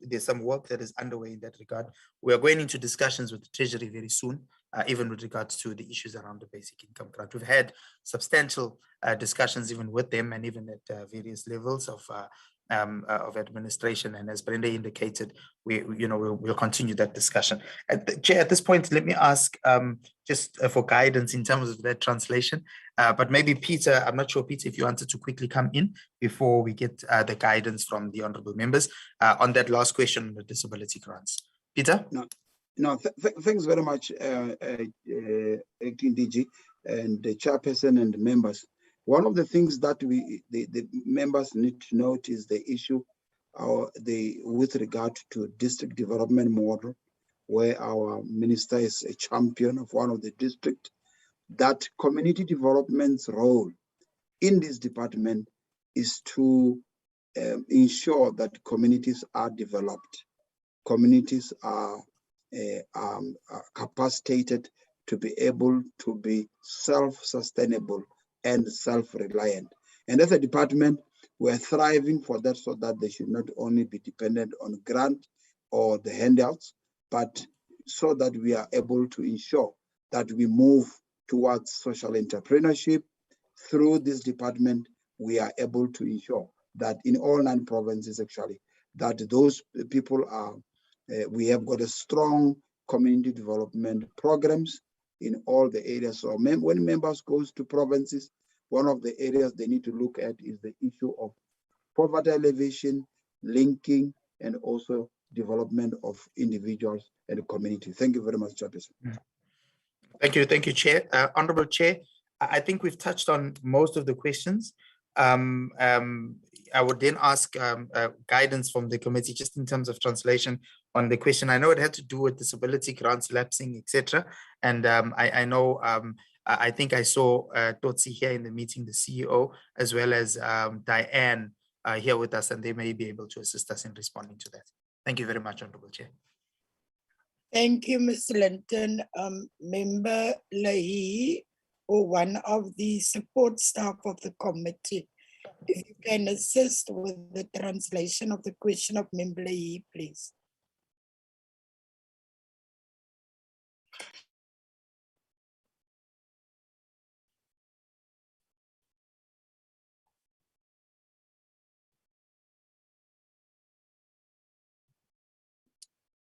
there's some work that is underway in that regard. We are going into discussions with the Treasury very soon, even with regards to the issues around the basic income grant. We've had substantial discussions even with them and even at various levels of administration. And as Brenda indicated, we'll continue that discussion. Chair, at this point, let me ask just for guidance in terms of that translation. But maybe Peter, I'm not sure, Peter, if you wanted to quickly come in before we get the guidance from the honorable members on that last question on the disability grants. Peter? No, thanks very much, Acting DG and the chairperson and the members. One of the things that the members need to note is the issue with regard to district development model, where our minister is a champion of one of the district. That community development's role in this department is to ensure that communities are developed, communities are capacitated to be able to be self-sustainable and self-reliant. And as a department, we're thriving for that so that they should not only be dependent on grant or the handouts, but so that we are able to ensure that we move towards social entrepreneurship. Through this department, we are able to ensure that in all 9 provinces, actually, that those people are, we have got a strong community development programs in all the areas. So when members goes to provinces, one of the areas they need to look at is the issue of poverty elevation, linking, and also development of individuals and the community. Thank you very much, Chairperson. Thank you, Chair. Honorable Chair, I think we've touched on most of the questions. I would then ask guidance from the committee just in terms of translation on the question. I know it had to do with disability grants lapsing, etc. And I know, I think I saw Totsi here in the meeting, the CEO, as well as Diane here with us, and they may be able to assist us in responding to that. Thank you very much, Honorable Chair. Thank you, Mr. Linton. Member Lahi, or one of the support staff of the committee, if you can assist with the translation of the question of Member Lahi, please.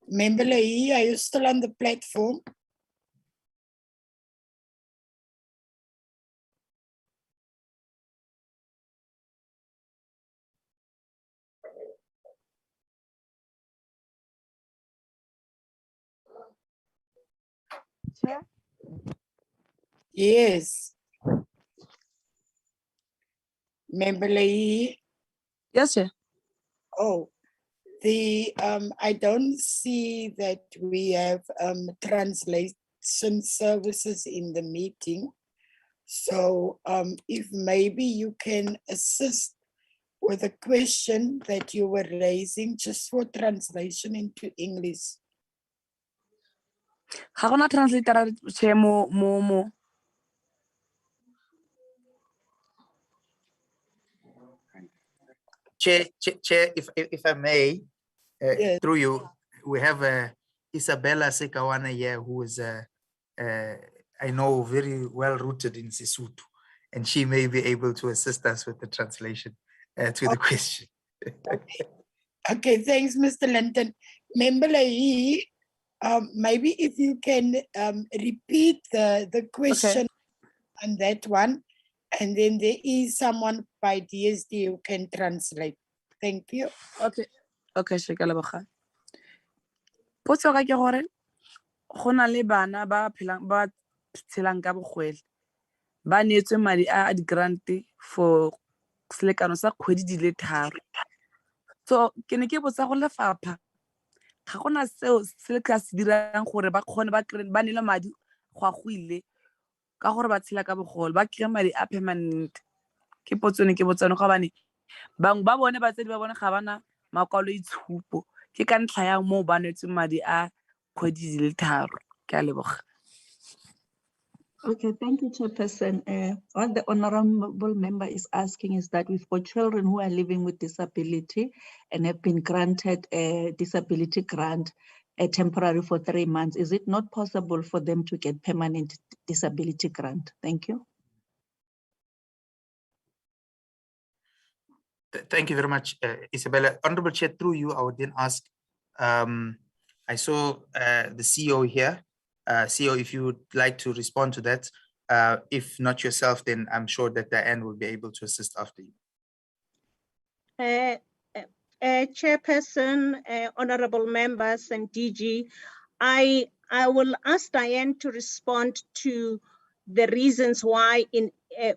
Member Lahi, are you still on the platform? Chair? Yes. Member Lahi? Yes, Chair. Oh, I don't see that we have translation services in the meeting. So if maybe you can assist with a question that you were raising just for translation into English. Ga gona translator che mo. Chair, if I may, Yes. through you, we have Isabella Sekawana here, who is, I know, very well rooted in Sesotho, and she may be able to assist us with the translation to the question. Okay, thanks, Mr. Linton. Member Lahi, maybe if you can repeat the question on that one, and then there is someone by DSD who can translate. Thank you. Okay, ke a leboga. Potso ga ke gore go na le bana ba tshelang ka bogwele ba neetswe madi a di-grant for selekano sa kgwedi di le 3. So ke ne ke botsa go lefapha ga gona seo se le ka se dirang gore ba kgone ba neele madi go a go ile ka gore ba tshela ka bogole ba kry madi a permanent. Ke potso ne ke botsane go bane bangwe ba bone batsadi ba bone ga bana makwaloitshupo ke ka ntlha ya moo ba neetsweng madi a kgwedi di le 3. Ke a leboga. Okay, thank you, Chairperson. What the honorable member is asking is that we've got children who are living with disability and have been granted a disability grant, temporary for 3 months. Is it not possible for them to get permanent disability grant? Thank you. Thank you very much, Isabella. Honorable Chair, through you, I would then ask, I saw the CEO here. CEO, if you would like to respond to that. If not yourself, then I'm sure that Diane will be able to assist after you. Chairperson, honorable members and DG, I will ask Diane to respond to the reasons why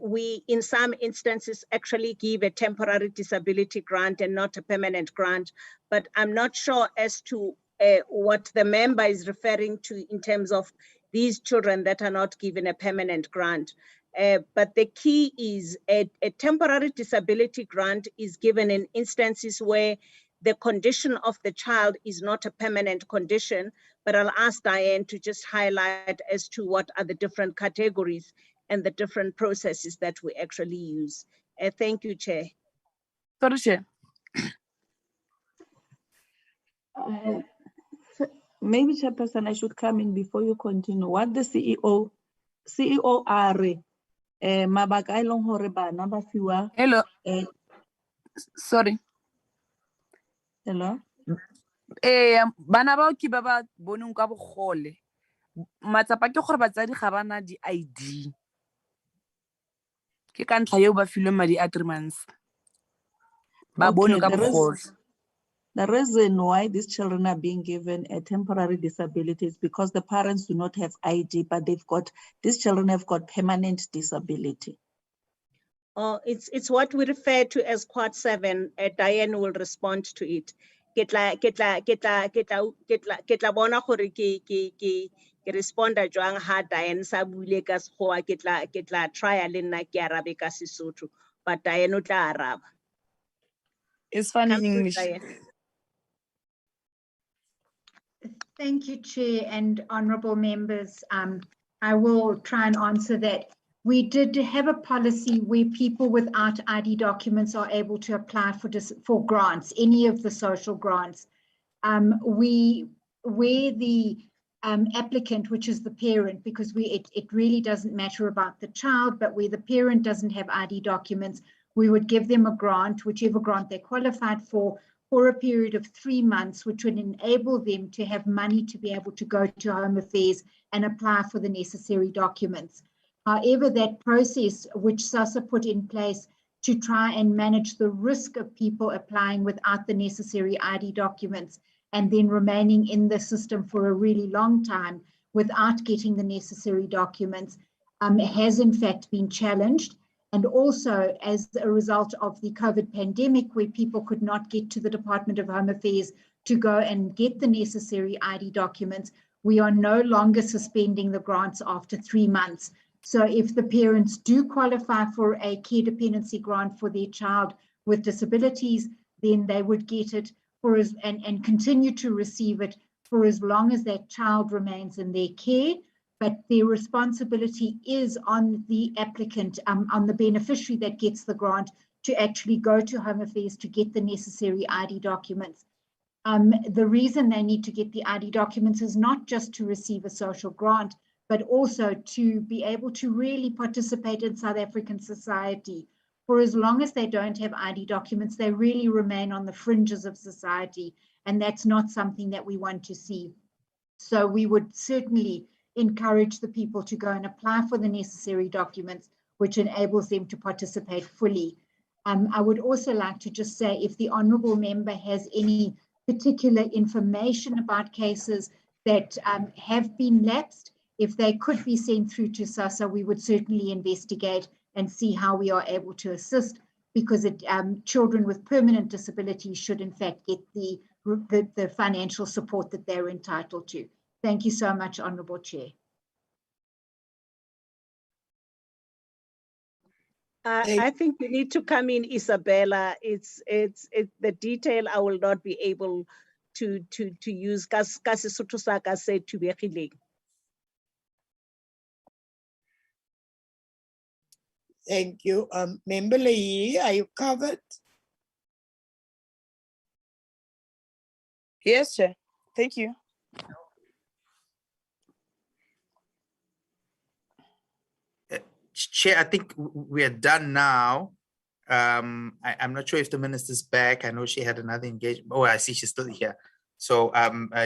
we in some instances actually give a temporary disability grant and not a permanent grant, but I'm not sure as to what the member is referring to in terms of these children that are not given a permanent grant. But the key is a temporary disability grant is given in instances where the condition of the child is not a permanent condition, but I'll ask Diane to just highlight as to what are the different categories and the different processes that we actually use. Thank you, Chair. Sorry, Chair. Maybe, Chairperson, I should come in before you continue. What the CEO are mabaka a eleng hore bana ba fiwa. Hello. Sorry. Hello. Bana ba ke ba ba boneng ka bogole. Matsapa ke gore batsadi ga bana di-ID. Ke ka ntlha eo ba filweng madi a 3 months. Ba bone ka bogole. The reason why these children are being given a temporary disability is because the parents do not have ID, but these children have got permanent disability. It's what we refer to as Quad 7. Diane will respond to it. Ketla bona gore ke responda jwang ha Diane sa buile ka sekgowa ketla try le nna ke arabe ka Sesotho, but Diane o tla araba. It's funny English. Thank you, Chair and honorable members. I will try and answer that. We did have a policy where people without ID documents are able to apply for grants, any of the social grants. Where the applicant, which is the parent, because it really doesn't matter about the child, but where the parent doesn't have ID documents, we would give them a grant, whichever grant they qualified for a period of 3 months, which would enable them to have money to be able to go to Home Affairs and apply for the necessary documents. However, that process which SASSA put in place to try and manage the risk of people applying without the necessary ID documents and then remaining in the system for a really long time without getting the necessary documents has in fact been challenged. And also as a result of the COVID pandemic, where people could not get to the Department of Home Affairs to go and get the necessary ID documents, we are no longer suspending the grants after 3 months. So if the parents do qualify for a care dependency grant for their child with disabilities, then they would get it for and continue to receive it for as long as that child remains in their care. But their responsibility is on the applicant, on the beneficiary that gets the grant, to actually go to Home Affairs to get the necessary ID documents. The reason they need to get the ID documents is not just to receive a social grant, but also to be able to really participate in South African society. For as long as they don't have ID documents, they really remain on the fringes of society, and that's not something that we want to see. So we would certainly encourage the people to go and apply for the necessary documents, which enables them to participate fully. I would also like to just say, if the honourable member has any particular information about cases that have been lapsed, if they could be sent through to SASSA, we would certainly investigate and see how we are able to assist, because children with permanent disabilities should in fact get the financial support that they're entitled to. Thank you so much, Honourable Chair. I think you need to come in, Isabella. It's the detail I will not be able to use. Kasi Sotho sa ka se thubegileng. Thank you. Member Leahy, are you covered? Yes, Chair. Thank you. Chair, I think we are done now. I'm not sure if the minister's back. I know she had another engagement. Oh, I see she's still here. So,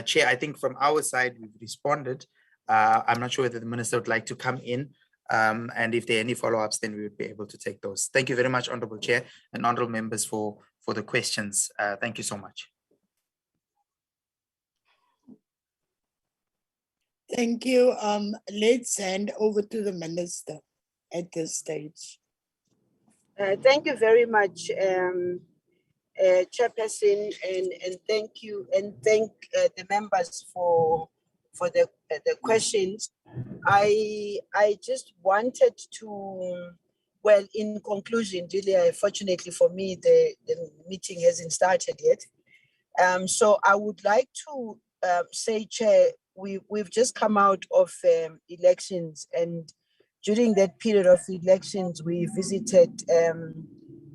Chair, I think from our side, we've responded. I'm not sure whether the minister would like to come in. And if there are any follow-ups, then we would be able to take those. Thank you very much, Honourable Chair and Honourable members for the questions. Thank you so much. Thank you. Let's hand over to the minister at this stage. Thank you very much, Chairperson, and thank you, and thank the members for the questions. I just wanted to, well, in conclusion, really, fortunately for me, the meeting hasn't started yet. So I would like to say, Chair, we've just come out of elections, and during that period of elections, we visited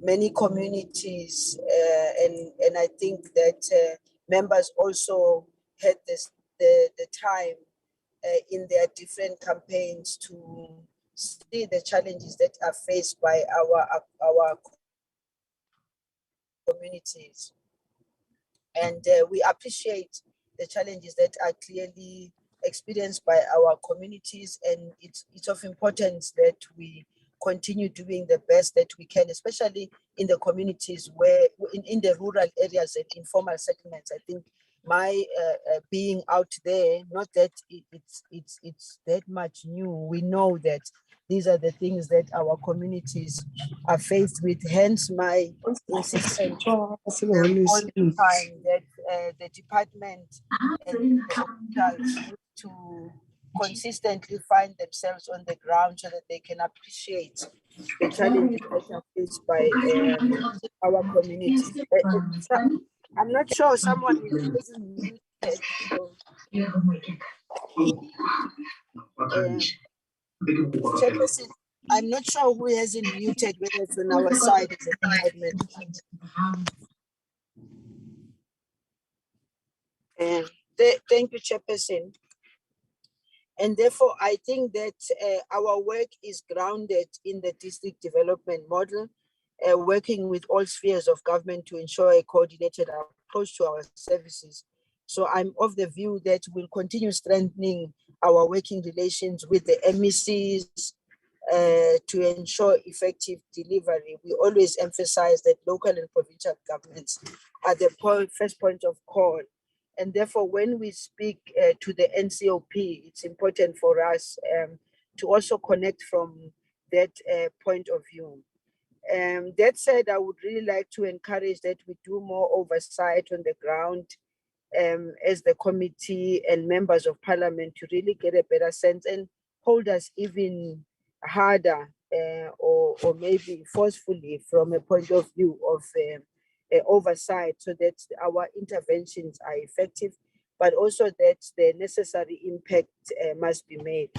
many communities, and I think that members also had the time in their different campaigns to see the challenges that are faced by our communities. And we appreciate the challenges that are clearly experienced by our communities, and it's of importance that we continue doing the best that we can, especially in the communities where, in the rural areas and informal settlements. I think my being out there, not that it's that much new. We know that these are the things that our communities are faced with. Hence my insistence all the time that the department and the officials need to consistently find themselves on the ground so that they can appreciate the challenges that are faced by our communities. I'm not sure someone is muted. So, Chairperson, I'm not sure who hasn't muted, whether it's on our side as a department. Thank you, Chairperson. And therefore, I think that our work is grounded in the district development model, working with all spheres of government to ensure a coordinated approach to our services. So I'm of the view that we'll continue strengthening our working relations with the MECs to ensure effective delivery. We always emphasize that local and provincial governments are the first point of call. And therefore, when we speak to the NCOP, it's important for us to also connect from that point of view. That said, I would really like to encourage that we do more oversight on the ground as the committee and members of parliament to really get a better sense and hold us even harder or maybe forcefully from a point of view of oversight, so that our interventions are effective, but also that the necessary impact must be made.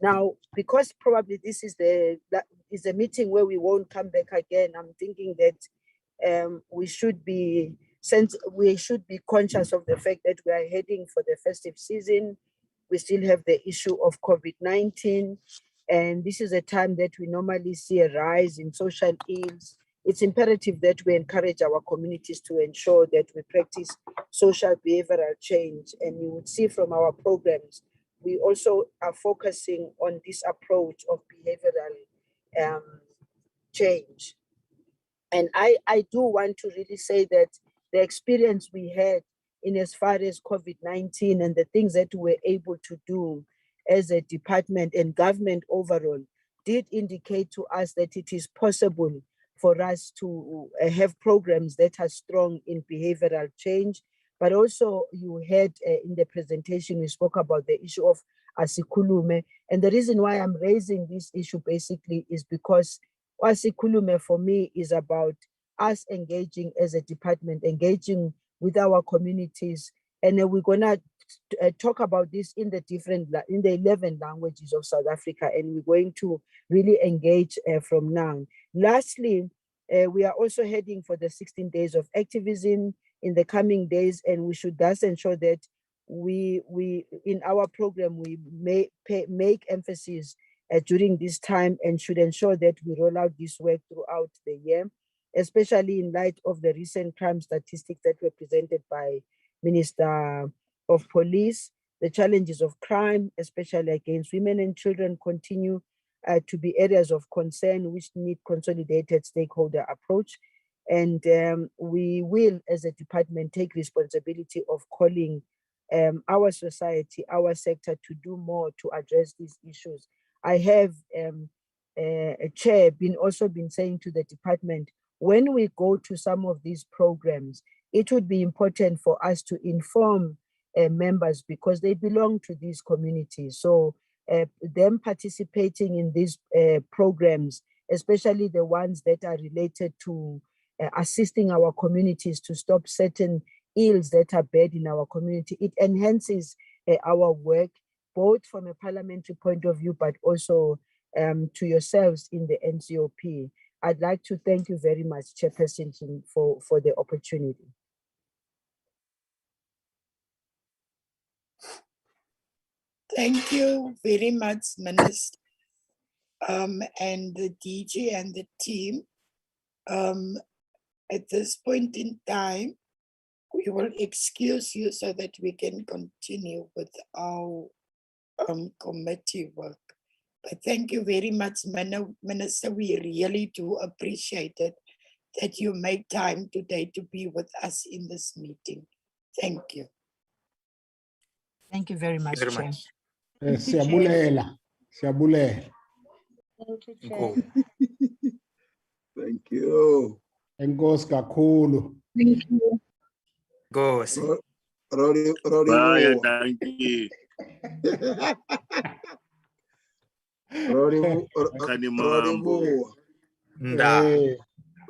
Now, because probably this is a meeting where we won't come back again, I'm thinking that we should be conscious of the fact that we are heading for the festive season. We still have the issue of COVID-19, and this is a time that we normally see a rise in social ills. It's imperative that we encourage our communities to ensure that we practice social behavioral change. And you would see from our programs, we also are focusing on this approach of behavioral change. And I do want to really say that the experience we had in as far as COVID-19 and the things that we were able to do as a department and government overall did indicate to us that it is possible for us to have programs that are strong in behavioral change. But also you had in the presentation, we spoke about the issue of Asikulume. And the reason why I'm raising this issue basically is because Asikulume for me is about us engaging as a department, engaging with our communities. And we're gonna talk about this in the 11 languages of South Africa, and we're going to really engage from now. Lastly, we are also heading for the 16 days of activism in the coming days, and we should thus ensure that we in our program, we make emphasis during this time and should ensure that we roll out this work throughout the year, especially in light of the recent crime statistics that were presented by Minister of Police. The challenges of crime, especially against women and children, continue to be areas of concern which need consolidated stakeholder approach. And we will, as a department, take responsibility of calling our society, our sector to do more to address these issues. I have a chair also been saying to the department, when we go to some of these programs, it would be important for us to inform members because they belong to these communities. So them participating in these programs, especially the ones that are related to assisting our communities to stop certain ills that are bad in our community, it enhances our work, both from a parliamentary point of view, but also to yourselves in the NCOP. I'd like to thank you very much, Chairperson, for the opportunity. Thank you very much, Minister, and the DG and the team. At this point in time, we will excuse you so that we can continue with our committee work. But thank you very much, Minister. We really do appreciate it that you make time today to be with us in this meeting. Thank you. Thank you very much, Chair. Siyabulela. Siyabulela. Thank you, Chair. Thank you. Enkosi kakhulu. Thank you. Go. Bye, thank you. Kanimambo.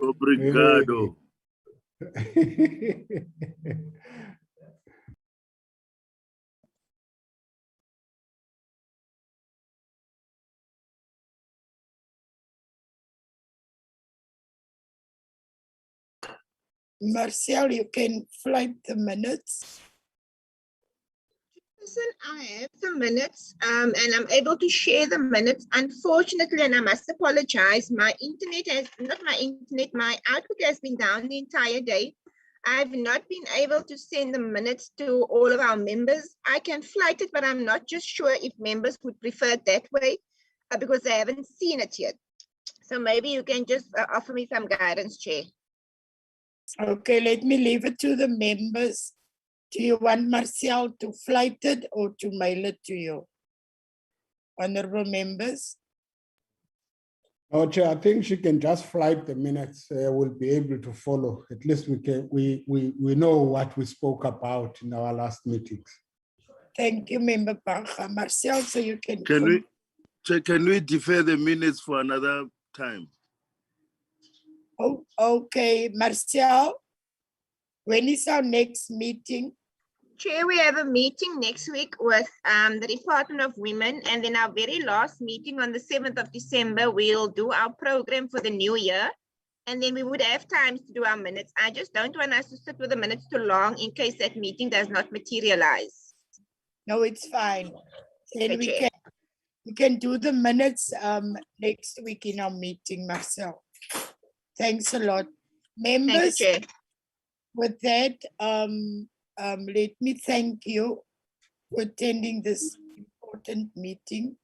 Obrigado. Marcel, you can flight the minutes. I have the minutes and I'm able to share the minutes. Unfortunately, and I must apologize, my output has been down the entire day. I've not been able to send the minutes to all of our members. I can flight it, but I'm not just sure if members would prefer it that way because they haven't seen it yet. So maybe you can just offer me some guidance, Chair. Okay, let me leave it to the members. Do you want Marcel to flight it or to mail it to you? Honorable members. No, Chair, I think she can just flight the minutes. We'll be able to follow. At least we know what we spoke about in our last meetings. Thank you, Member Banga. Marcel, so you can. Can we defer the minutes for another time? Oh, okay, Marcel, when is our next meeting? Chair, we have a meeting next week with the Department of Women, and then our very last meeting on the 7th of December, we'll do our program for the new year, and then we would have times to do our minutes. I just don't want us to sit with the minutes too long in case that meeting does not materialize. No, it's fine. Then Okay, we can do the minutes next week in our meeting, Marcel. Thanks a lot. Members, Chair. With that, let me thank you for attending this important meeting.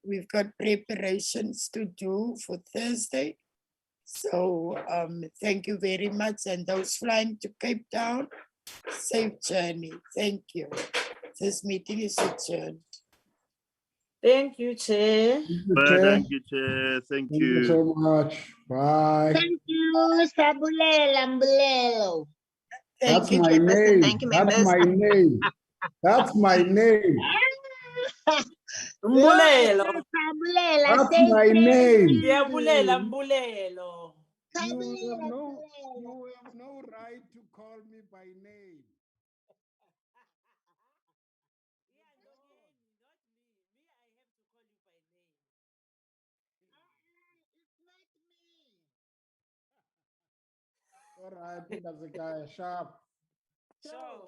We've got preparations to do for Thursday. So thank you very much. And those flying to Cape Town, safe journey. Thank you. This meeting is adjourned. Thank you, Chair. Thank you, Chair. Thank you. Thank you so much. Bye. Thank you, Sabulela Mbulelo. That's my name. Thank you, That's members. my name. That's my name. Mbulelo. Sabulela, That's say my thank name. you. Diyabulela Mbulelo. You have no right to call me by name. All right, that's a guy sharp. Sure.